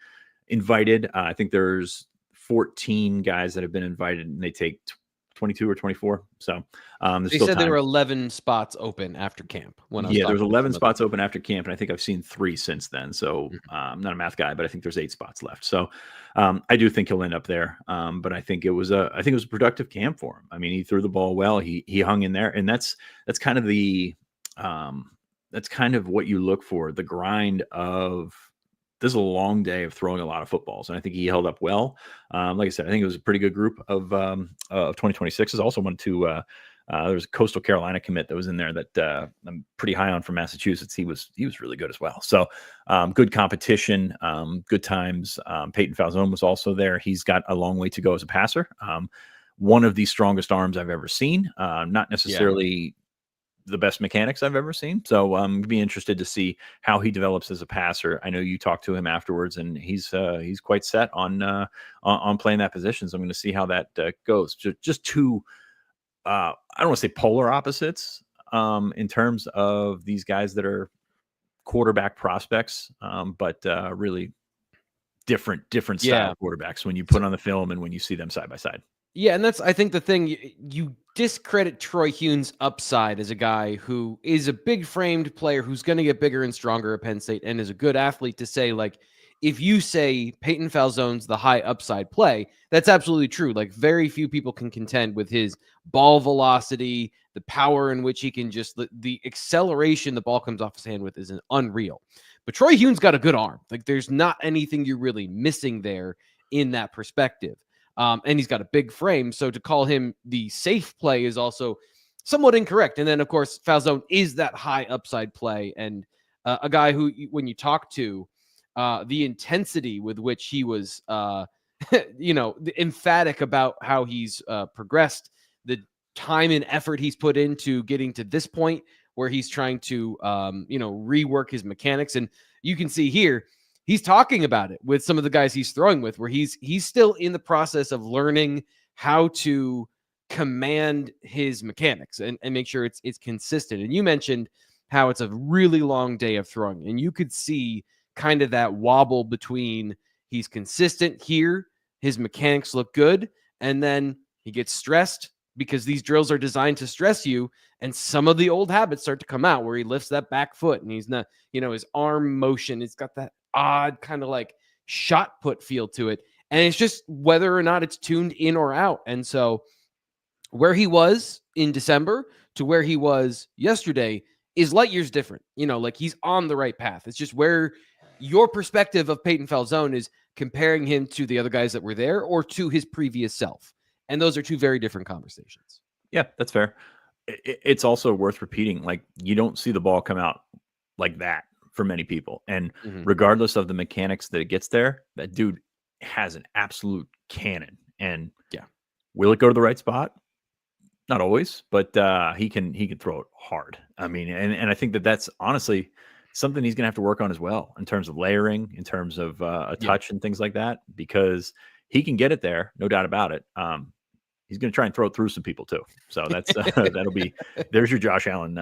[SPEAKER 2] invited. I think there's 14 guys that have been invited, and they take 22 or 24. So
[SPEAKER 1] they said there were 11 spots open after camp.
[SPEAKER 2] There was 11 spots open after camp, and I think I've seen 3 since then. So I'm not a math guy, but I think there's 8 spots left. So I do think he'll end up there. But I think it was a productive camp for him. I mean, he threw the ball well. He hung in there, and that's kind of that's kind of what you look for. The grind of this is a long day of throwing a lot of footballs, and I think he held up well. Like I said, I think it was a pretty good group of 2026s. Also went to there was a Coastal Carolina commit that was in there that I'm pretty high on from Massachusetts. He was really good as well. So good competition, good times. Pton Fzone was also there. He's got a long way to go as a passer. One of the strongest arms I've ever seen. Not necessarily the best mechanics I've ever seen. So I'm gonna be interested to see how he develops as a passer. I know you talked to him afterwards, and he's quite set on playing that position. So I'm going to see how that goes. Just two, I don't want to say polar opposites in terms of these guys that are quarterback prospects, but really different style quarterbacks when you put on the film and when you see them side by side.
[SPEAKER 1] Yeah, and that's, I think, the thing. You discredit Troy Hune's upside as a guy who is a big-framed player who's going to get bigger and stronger at Penn State and is a good athlete to say, like, if you say Pton Fzone's the high upside play, that's absolutely true. Like, very few people can contend with his ball velocity, the power in which he can just, the acceleration the ball comes off his hand with is unreal. But Troy Hune's got a good arm. Like, there's not anything you're really missing there in that perspective. And he's got a big frame, so to call him the safe play is also somewhat incorrect. And then, of course, Fzone is that high upside play, and a guy who, when you talk to the intensity with which he was, emphatic about how he's progressed, the time and effort he's put into getting to this point where he's trying to, rework his mechanics. And you can see here, he's talking about it with some of the guys he's throwing with, where he's still in the process of learning how to command his mechanics and make sure it's consistent. And you mentioned how it's a really long day of throwing, and you could see kind of that wobble between he's consistent here, his mechanics look good, and then he gets stressed because these drills are designed to stress you, and some of the old habits start to come out where he lifts that back foot and he's not, his arm motion, it's got that odd kind of like shot put feel to it, and it's just whether or not it's tuned in or out. And so where he was in December to where he was yesterday is light years different. Like, he's on the right path. It's just where your perspective of Pton Fzone is comparing him to the other guys that were there or to his previous self, and those are two very different conversations.
[SPEAKER 2] Yeah, that's fair. It's also worth repeating, like, you don't see the ball come out like that for many people. And regardless of the mechanics that it gets there, that dude has an absolute cannon. And will it go to the right spot? Not always, but he can throw it hard. I mean, and I think that's honestly something he's going to have to work on as well in terms of layering, in terms of a touch and things like that, because he can get it there, no doubt about it. He's going to try and throw it through some people too. So that's that'll be, there's your Josh Allen.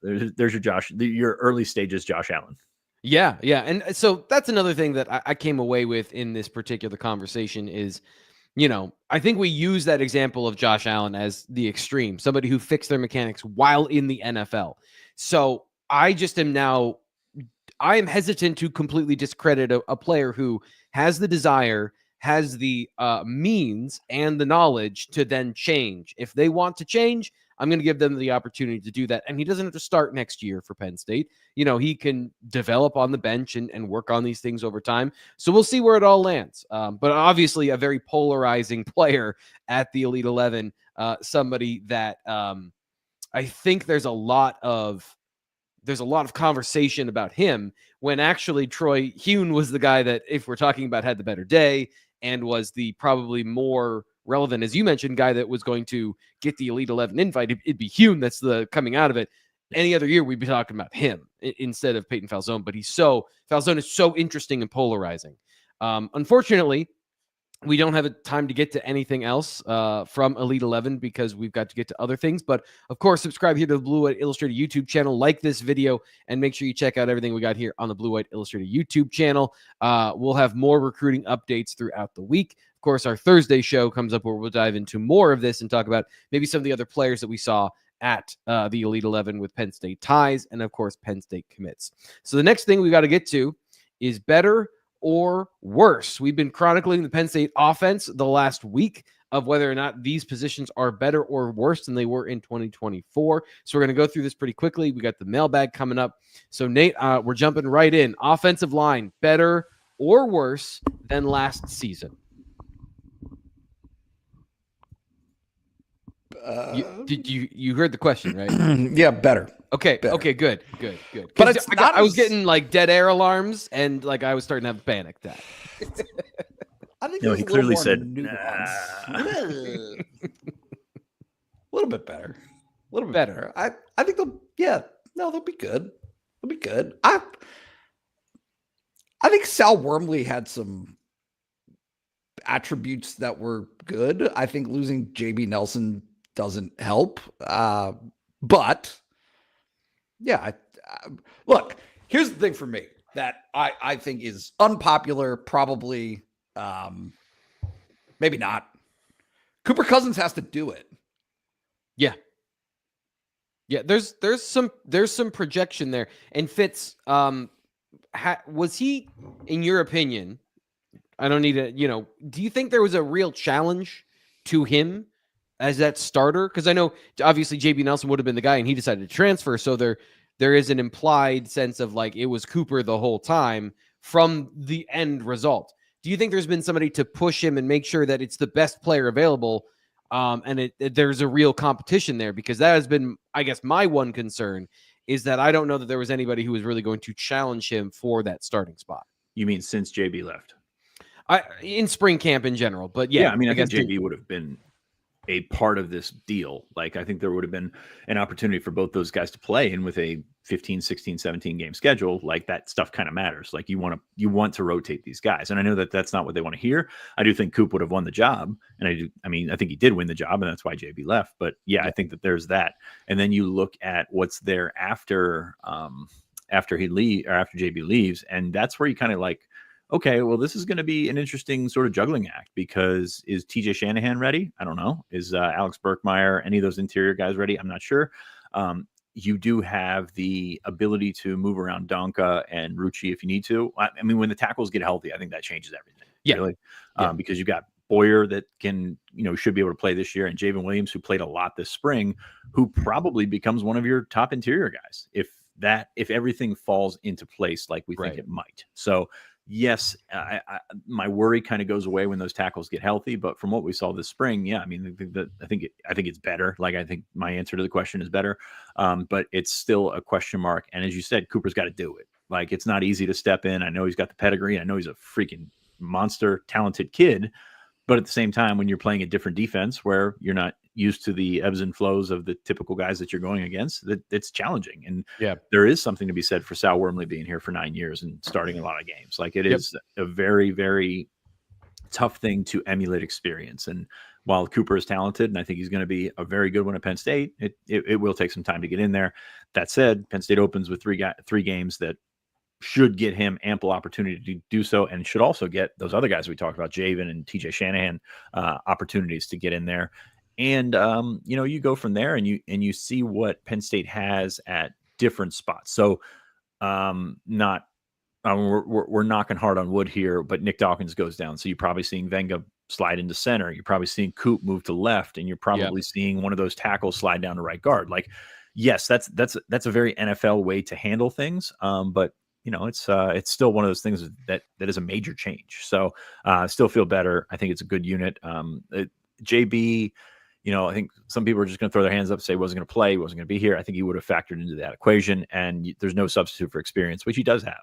[SPEAKER 2] There's your early stages, Josh Allen.
[SPEAKER 1] Yeah. And so that's another thing that I came away with in this particular conversation is, I think we use that example of Josh Allen as the extreme, somebody who fixed their mechanics while in the NFL. So I am hesitant to completely discredit a player who has the desire, has the means and the knowledge to then change. If they want to change, I'm going to give them the opportunity to do that. And he doesn't have to start next year for Penn State. He can develop on the bench and work on these things over time. So we'll see where it all lands. But obviously a very polarizing player at the Elite 11, somebody that I think there's a lot of conversation about him when actually Troy Hune was the guy that, if we're talking about, had the better day and was the probably more relevant, as you mentioned, guy that was going to get the Elite 11 invite. It'd be Hune that's the coming out of it. Any other year, we'd be talking about him instead of Pton Fzone, but Fzone is so interesting and polarizing. Unfortunately, we don't have a time to get to anything else from Elite 11 because we've got to get to other things. But, of course, subscribe here to the Blue White Illustrated YouTube channel. Like this video, and make sure you check out everything we got here on the Blue White Illustrated YouTube channel. We'll have more recruiting updates throughout the week. Of course, our Thursday show comes up where we'll dive into more of this and talk about maybe some of the other players that we saw at the Elite 11 with Penn State ties and, of course, Penn State commits. So the next thing we got to get to is better or worse. We've been chronicling the Penn State offense the last week of whether or not these positions are better or worse than they were in 2024. So we're going to go through this pretty quickly. We got the mailbag coming up. So Nate, we're jumping right in. Offensive line, better or worse than last season? You heard the question, right?
[SPEAKER 3] Yeah, better.
[SPEAKER 1] Okay.
[SPEAKER 3] Better.
[SPEAKER 1] Okay. Good.
[SPEAKER 3] But it's
[SPEAKER 1] I was getting like dead air alarms, and like I was starting to have a panic attack.
[SPEAKER 3] I think
[SPEAKER 2] he clearly said,
[SPEAKER 3] a little bit better. A little bit
[SPEAKER 1] Better.
[SPEAKER 3] better. I think they'll be good. They'll be good. I think Sal Wormley had some attributes that were good. I think losing JB Nelson doesn't help. But yeah, look, here's the thing for me that I think is unpopular, probably, maybe not. Cooper Cousins has to do it.
[SPEAKER 1] Yeah. There's some projection there. And Fitz, was he, in your opinion, I don't need to, do you think there was a real challenge to him as that starter? Because I know obviously JB Nelson would have been the guy and he decided to transfer. So there is an implied sense of like it was Cooper the whole time from the end result. Do you think there's been somebody to push him and make sure that it's the best player available? And there's a real competition there, because that has been, I guess, my one concern is that I don't know that there was anybody who was really going to challenge him for that starting spot.
[SPEAKER 2] You mean since JB left?
[SPEAKER 1] In spring camp in general, but
[SPEAKER 2] I mean, I guess JB would have been a part of this deal. Like, I think there would have been an opportunity for both those guys to play, and with a 15, 16, 17 game schedule, like that stuff kind of matters. Like you want to rotate these guys. And I know that that's not what they want to hear. I do think Coop would have won the job. And I think he did win the job, and that's why JB left. But yeah, I think that there's that. And then you look at what's there after JB leaves. And that's where you kind of like, okay, well, this is going to be an interesting sort of juggling act, because is TJ Shanahan ready? I don't know. Is Alex Burkmeyer, any of those interior guys ready? I'm not sure. You do have the ability to move around Donka and Rucci if you need to. I mean, when the tackles get healthy, I think that changes everything.
[SPEAKER 1] Yeah.
[SPEAKER 2] Really. Because you've got Boyer that can, should be able to play this year, and Javen Williams, who played a lot this spring, who probably becomes one of your top interior guys if everything falls into place like we think it might. So yes, my worry kind of goes away when those tackles get healthy. But from what we saw this spring, I mean, I think it's better. Like, I think my answer to the question is better, but it's still a question mark. And as you said, Cooper's got to do it. Like, it's not easy to step in. I know he's got the pedigree. I know he's a freaking monster, talented kid. But at the same time, when you're playing a different defense where you're not used to the ebbs and flows of the typical guys that you're going against, it's challenging. And there is something to be said for Sal Wormley being here for 9 years and starting a lot of games. Like, it is a very, very tough thing to emulate experience. And while Cooper is talented, and I think he's going to be a very good one at Penn State, it will take some time to get in there. That said, Penn State opens with three games that should get him ample opportunity to do so, and should also get those other guys we talked about, Javen and TJ Shanahan, opportunities to get in there. And you go from there, and you see what Penn State has at different spots. So we're knocking hard on wood here, but Nick Dawkins goes down, so you're probably seeing Venga slide into center. You're probably seeing Coop move to left, and you're probably seeing one of those tackles slide down to right guard. Like, yes, that's a very NFL way to handle things. But it's still one of those things that is a major change. So I still feel better. I think it's a good unit. JB, I think some people are just going to throw their hands up and say he wasn't going to play, he wasn't going to be here. I think he would have factored into that equation, and there's no substitute for experience, which he does have.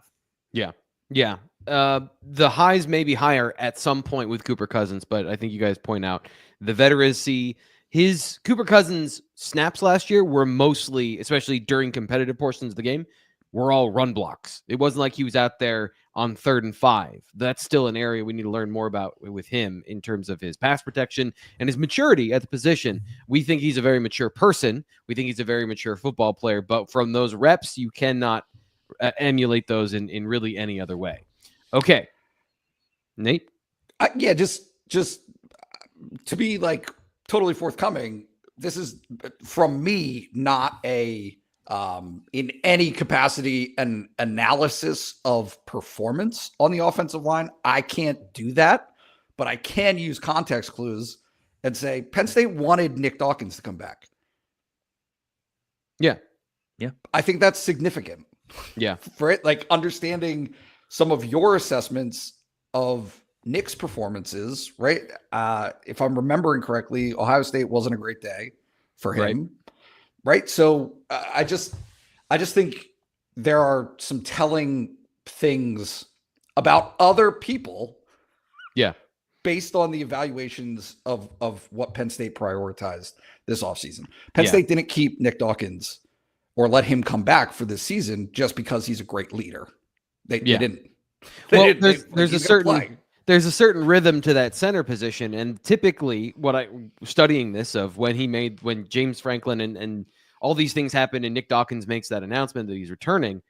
[SPEAKER 1] Yeah. Yeah. The highs may be higher at some point with Cooper Cousins, but I think you guys point out the veterancy. His Cooper Cousins snaps last year were mostly, especially during competitive portions of the game, were all run blocks. It wasn't like he was out there on 3rd and 5. That's still an area we need to learn more about with him in terms of his pass protection and his maturity at the position. We think he's a very mature person. We think he's a very mature football player, but from those reps, you cannot emulate those in really any other way. Okay. Nate?
[SPEAKER 3] Just to be like totally forthcoming, this is from me, not a in any capacity an analysis of performance on the offensive line. I can't do that, but I can use context clues and say Penn State wanted Nick Dawkins to come back.
[SPEAKER 1] Yeah.
[SPEAKER 3] I think that's significant.
[SPEAKER 1] Yeah.
[SPEAKER 3] For it, like understanding some of your assessments of Nick's performances, right? If I'm remembering correctly, Ohio State wasn't a great day for him. Right. So I just think there are some telling things about other people.
[SPEAKER 1] Yeah.
[SPEAKER 3] Based on the evaluations of what Penn State prioritized this offseason. Penn State didn't keep Nick Dawkins or let him come back for this season just because he's a great leader. They didn't.
[SPEAKER 1] There's a certain rhythm to that center position, and typically, studying this of when James Franklin and all these things happen, and Nick Dawkins makes that announcement that he's returning.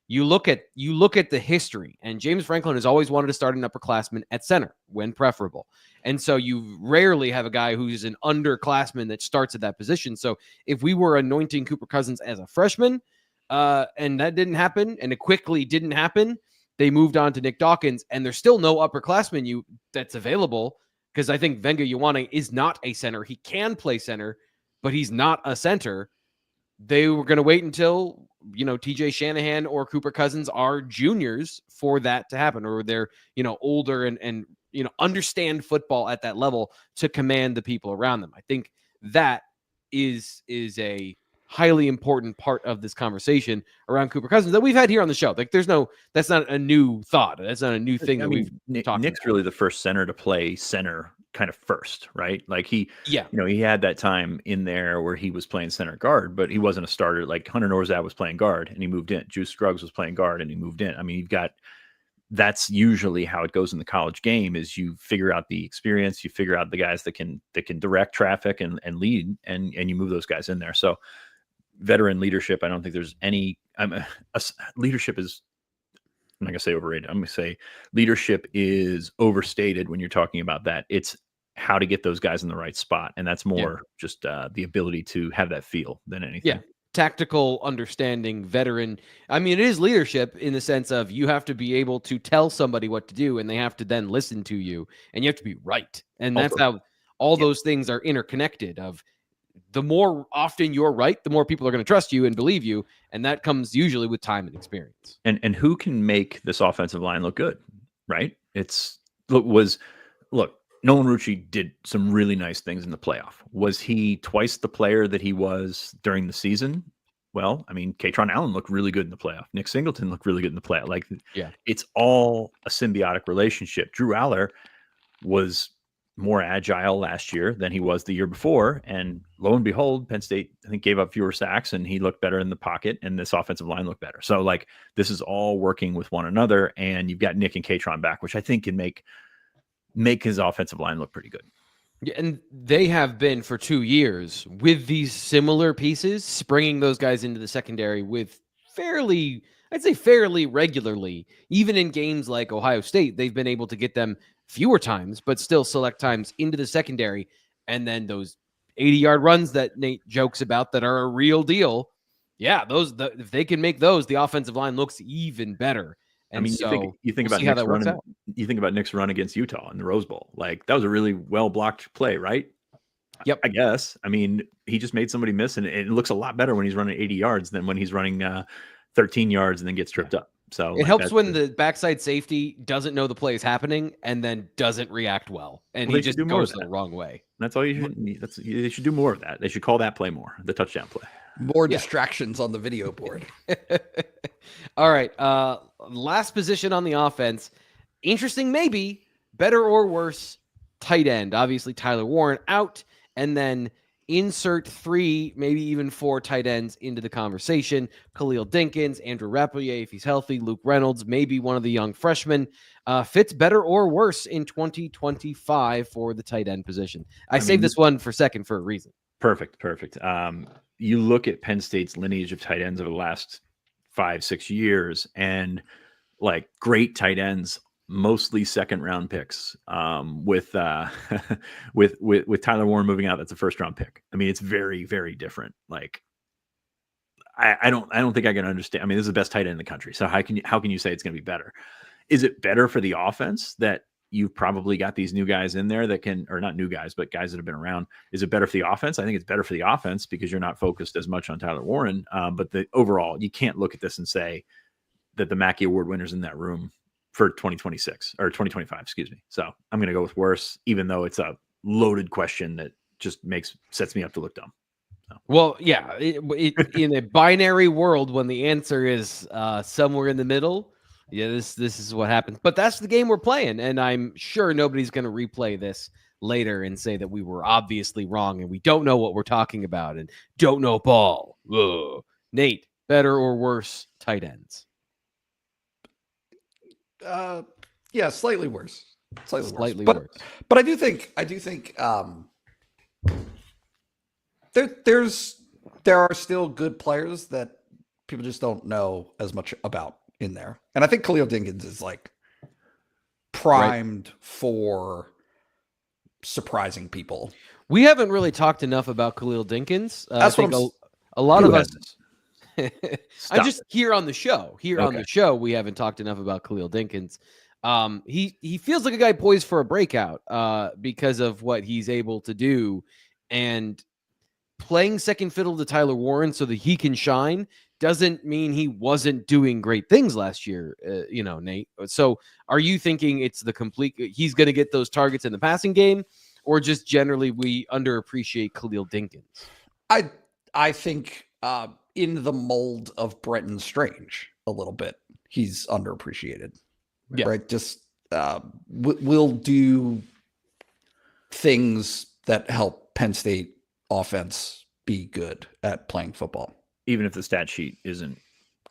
[SPEAKER 1] You look at the history, and James Franklin has always wanted to start an upperclassman at center when preferable. And so you rarely have a guy who's an underclassman that starts at that position. So if we were anointing Cooper Cousins as a freshman, and that didn't happen, and it quickly didn't happen, they moved on to Nick Dawkins, and there's still no upperclassman that's available, because I think Venga Ioane is not a center. He can play center, but he's not a center. They were going to wait until, TJ Shanahan or Cooper Cousins are juniors for that to happen, or they're, older and understand football at that level to command the people around them. I think that is a highly important part of this conversation around Cooper Cousins that we've had here on the show. Like, that's not a new thought. That's not a new thing that we've talked
[SPEAKER 2] Nick's
[SPEAKER 1] about.
[SPEAKER 2] really the first center to play center kind of first, right? Like he had that time in there where he was playing center guard, but he wasn't a starter. Like Hunter Norzad was playing guard and he moved in. Juice Scruggs was playing guard and he moved in. I mean, that's usually how it goes in the college game, is you figure out the experience, you figure out the guys that can direct traffic and lead, and you move those guys in there. So veteran leadership, I don't think there's any leadership is, I'm not going to say overrated. I'm going to say leadership is overstated when you're talking about that. It's how to get those guys in the right spot. And that's more just the ability to have that feel than anything.
[SPEAKER 1] Yeah. Tactical understanding, veteran. I mean, it is leadership in the sense of you have to be able to tell somebody what to do, and they have to then listen to you, and you have to be right. And that's how all those things are interconnected. Of the more often you're right, the more people are going to trust you and believe you. And that comes usually with time and experience.
[SPEAKER 2] And who can make this offensive line look good, right? Nolan Rucci did some really nice things in the playoff. Was he twice the player that he was during the season? Well, I mean, Katron Allen looked really good in the playoff. Nick Singleton looked really good in the playoff. Like, it's all a symbiotic relationship. Drew Aller was more agile last year than he was the year before. And lo and behold, Penn State, I think, gave up fewer sacks and he looked better in the pocket, and this offensive line looked better. So like, this is all working with one another, and you've got Nick and Katron back, which I think can make his offensive line look pretty good.
[SPEAKER 1] Yeah, and they have been for 2 years with these similar pieces, springing those guys into the secondary with fairly regularly. Even in games like Ohio State, they've been able to get them fewer times, but still select times into the secondary. And then those 80-yard runs that Nate jokes about that are a real deal. Yeah, if they can make those, the offensive line looks even better. And
[SPEAKER 2] I mean, you think about
[SPEAKER 1] how that works out.
[SPEAKER 2] you think about Nick's run against Utah in the Rose Bowl. Like, that was a really well blocked play, right?
[SPEAKER 1] Yep.
[SPEAKER 2] I guess. I mean, he just made somebody miss, and it looks a lot better when he's running 80 yards than when he's running 13 yards and then gets tripped up. So
[SPEAKER 1] it helps when the backside safety doesn't know the play is happening and then doesn't react well, and he just goes the wrong way.
[SPEAKER 2] That's all you should. They should do more of that. They should call that play more, the touchdown play.
[SPEAKER 3] More distractions on the video board.
[SPEAKER 1] All right. Last position on the offense. Interesting, maybe better or worse. Tight end. Obviously, Tyler Warren out, and then insert 3, maybe even 4 tight ends into the conversation. Khalil Dinkins, Andrew Rapplier, if he's healthy, Luke Reynolds, maybe one of the young freshmen. Fits better or worse in 2025 for the tight end position. I saved this one for second for a reason.
[SPEAKER 2] Perfect. You look at Penn State's lineage of tight ends over the last 5-6 years, and like great tight ends, mostly second round picks. With Tyler Warren moving out, that's a first round pick. I mean, it's very, very different. Like, I don't think I can understand. I mean, this is the best tight end in the country. So how can you say it's going to be better? Is it better for the offense that you've probably got these new guys in there that can, or not new guys, but guys that have been around? Is it better for the offense? I think it's better for the offense because you're not focused as much on Tyler Warren. But the overall, you can't look at this and say that the Mackey Award winners in that room for 2026 or 2025, excuse me. So I'm going to go with worse, even though it's a loaded question that just sets me up to look dumb. So.
[SPEAKER 1] Well, yeah, in a binary world, when the answer is somewhere in the middle, yeah, this is what happens. But that's the game we're playing, and I'm sure nobody's going to replay this later and say that we were obviously wrong and we don't know what we're talking about and don't know ball. Ugh. Nate, better or worse tight ends?
[SPEAKER 3] Yeah, slightly worse. Slightly
[SPEAKER 1] worse.
[SPEAKER 3] But I do think there are still good players that people just don't know as much about in there. And I think Khalil Dinkins is like primed for surprising people.
[SPEAKER 1] We haven't really talked enough about Khalil Dinkins.
[SPEAKER 3] That's
[SPEAKER 1] I think a lot of us. I'm just here on the show. On the show, we haven't talked enough about Khalil Dinkins. He feels like a guy poised for a breakout because of what he's able to do, and playing second fiddle to Tyler Warren so that he can shine doesn't mean he wasn't doing great things last year. Nate. So, are you thinking it's the complete? He's going to get those targets in the passing game, or just generally we underappreciate Khalil Dinkins?
[SPEAKER 3] I think. In the mold of Brenton Strange a little bit. He's underappreciated. Yeah. Right? Just will do things that help Penn State offense be good at playing football.
[SPEAKER 2] Even if the stat sheet isn't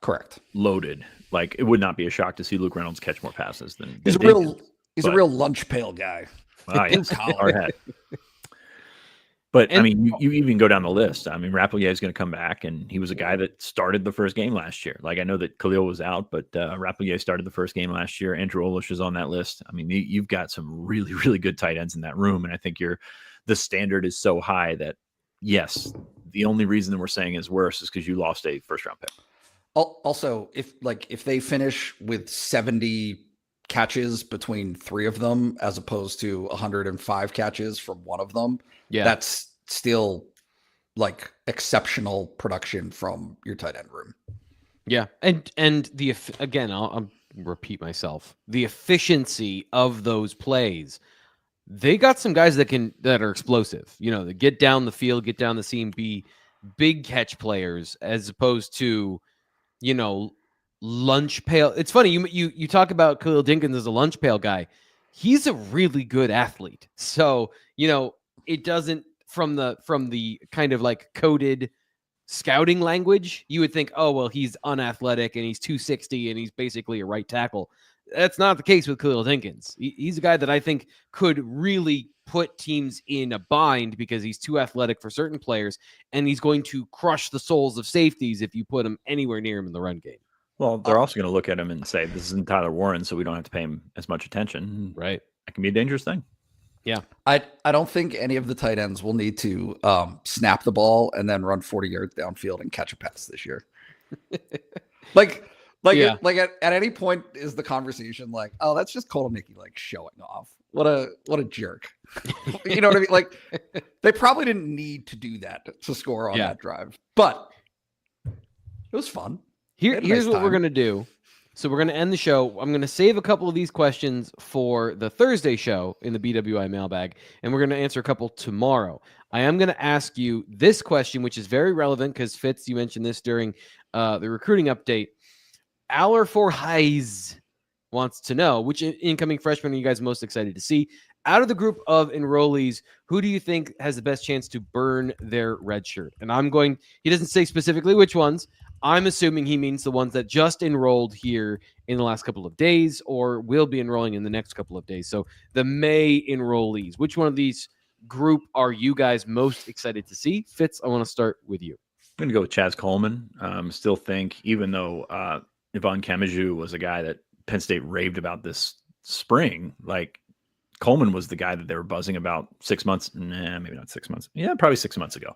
[SPEAKER 3] correct
[SPEAKER 2] loaded. Like, it would not be a shock to see Luke Reynolds catch more passes than
[SPEAKER 3] he's a real lunch pail guy.
[SPEAKER 2] Yes. Hard hat. But, I mean, you even go down the list. I mean, Rapplier is going to come back, and he was a guy that started the first game last year. Like, I know that Khalil was out, but Rapplier started the first game last year. Andrew Olish is on that list. I mean, you've got some really, really good tight ends in that room, and I think the standard is so high that, yes, the only reason that we're saying is worse is because you lost a first-round pick.
[SPEAKER 3] Also, if they finish with 70 catches between 3 of them as opposed to 105 catches from one of them, that's still like exceptional production from your tight end room.
[SPEAKER 1] Yeah. And again, I'll repeat myself. The efficiency of those plays, they got some guys that are explosive, that get down the field, get down the seam, be big catch players as opposed to, lunch pail. It's funny. You talk about Khalil Dinkins as a lunch pail guy. He's a really good athlete. So, it doesn't from the kind of like coded scouting language, you would think, oh, well, he's unathletic and he's 260 and he's basically a right tackle. That's not the case with Khalil Dinkins. He's a guy that I think could really put teams in a bind because he's too athletic for certain players, and he's going to crush the souls of safeties if you put him anywhere near him in the run game.
[SPEAKER 2] Well, they're also going to look at him and say, this isn't Tyler Warren, so we don't have to pay him as much attention.
[SPEAKER 1] Right.
[SPEAKER 2] That can be a dangerous thing.
[SPEAKER 1] Yeah.
[SPEAKER 3] I don't think any of the tight ends will need to snap the ball and then run 40 yards downfield and catch a pass this year. like Like,
[SPEAKER 1] Yeah.
[SPEAKER 3] at any point is the conversation like, oh, that's just Kolomicki like showing off. What a jerk. You know what I mean? Like, they probably didn't need to do that to score on that drive, but it was fun.
[SPEAKER 1] Here's what we're going to do. So we're going to end the show. I'm going to save a couple of these questions for the Thursday show in the BWI Mailbag, and we're going to answer a couple tomorrow. I am going to ask you this question, which is very relevant because, Fitz, you mentioned this during the recruiting update. Aller for Heise wants to know, which incoming freshman are you guys most excited to see? Out of the group of enrollees, who do you think has the best chance to burn their red shirt? And he doesn't say specifically which ones. I'm assuming he means the ones that just enrolled here in the last couple of days or will be enrolling in the next couple of days. So the May enrollees, which one of these group are you guys most excited to see? Fitz, I want to start with you.
[SPEAKER 2] I'm going to go with Chaz Coleman. Still think, even though Yvonne Kamaju was a guy that Penn State raved about this spring, like Coleman was the guy that they were buzzing about 6 months. Maybe not 6 months. Yeah, probably 6 months ago.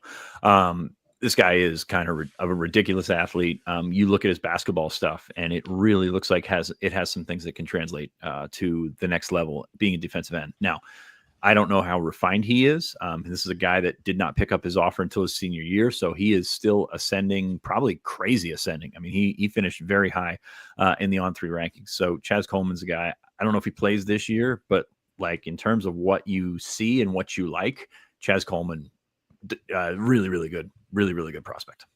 [SPEAKER 2] This guy is kind of a ridiculous athlete. You look at his basketball stuff, and it really looks like it has some things that can translate to the next level, being a defensive end. Now, I don't know how refined he is. This is a guy that did not pick up his offer until his senior year, so he is still ascending, probably crazy ascending. I mean, he finished very high in the on-3 rankings. So Chaz Coleman's a guy. I don't know if he plays this year, but like in terms of what you see and what you like, Chaz Coleman, really, really good. Really, really good prospect.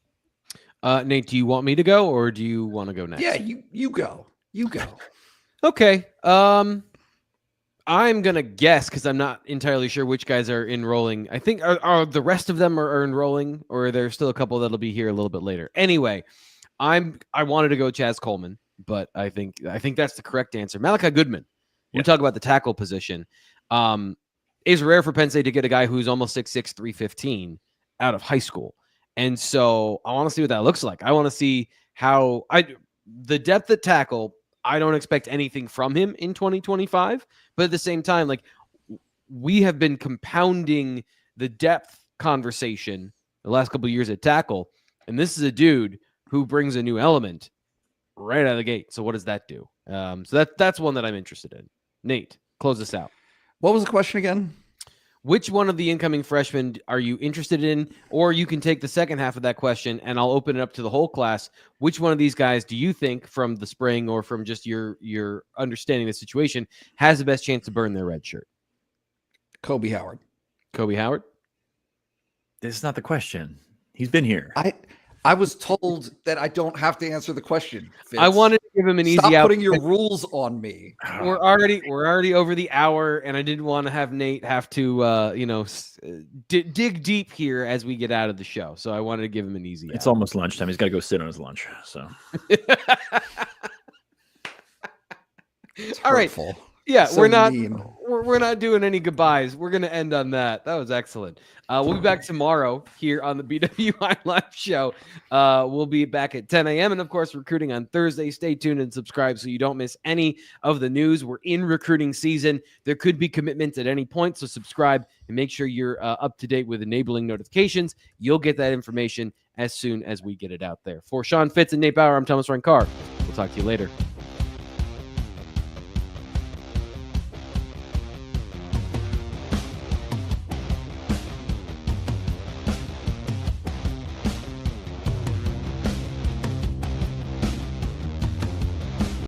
[SPEAKER 1] Nate, do you want me to go or do you want to go next?
[SPEAKER 3] Yeah, you go. You go.
[SPEAKER 1] Okay. I'm going to guess because I'm not entirely sure which guys are enrolling. I think are the rest of them are enrolling, or are there still a couple that'll be here a little bit later? Anyway, I wanted to go Chaz Coleman, but I think that's the correct answer. Malachi Goodman. We talk about the tackle position. It's rare for Penn State to get a guy who's almost 6'6", 315 out of high school. And so I want to see what that looks like. I want to see how the depth at tackle. I don't expect anything from him in 2025, but at the same time, like we have been compounding the depth conversation the last couple of years at tackle. And this is a dude who brings a new element right out of the gate. So what does that do? So that's one that I'm interested in. Nate, close this out.
[SPEAKER 3] What was the question again?
[SPEAKER 1] Which one of the incoming freshmen are you interested in? Or you can take the second half of that question and I'll open it up to the whole class. Which one of these guys do you think from the spring or from just your understanding of the situation has the best chance to burn their red shirt?
[SPEAKER 3] Kobe Howard.
[SPEAKER 1] Kobe Howard?
[SPEAKER 2] This is not the question. He's been here.
[SPEAKER 3] I was told that I don't have to answer the question, Fitz.
[SPEAKER 1] I wanted to give him an easy out.
[SPEAKER 3] Stop putting your rules on me.
[SPEAKER 1] We're already over the hour, and I didn't want to have Nate have to dig deep here as we get out of the show. So I wanted to give him an easy
[SPEAKER 2] It's
[SPEAKER 1] out.
[SPEAKER 2] almost lunchtime. He's got to go sit on his lunch. So
[SPEAKER 1] all right.
[SPEAKER 3] Hurtful.
[SPEAKER 1] Yeah,
[SPEAKER 3] So
[SPEAKER 1] we're not doing any goodbyes. We're going to end on that. That was excellent. We'll be back tomorrow here on the BWI Live Show. We'll be back at 10 a.m. and, of course, recruiting on Thursday. Stay tuned and subscribe so you don't miss any of the news. We're in recruiting season. There could be commitments at any point, so subscribe and make sure you're up to date with enabling notifications. You'll get that information as soon as we get it out there. For Sean Fitz and Nate Bauer, I'm Thomas Ryan Carr. We'll talk to you later.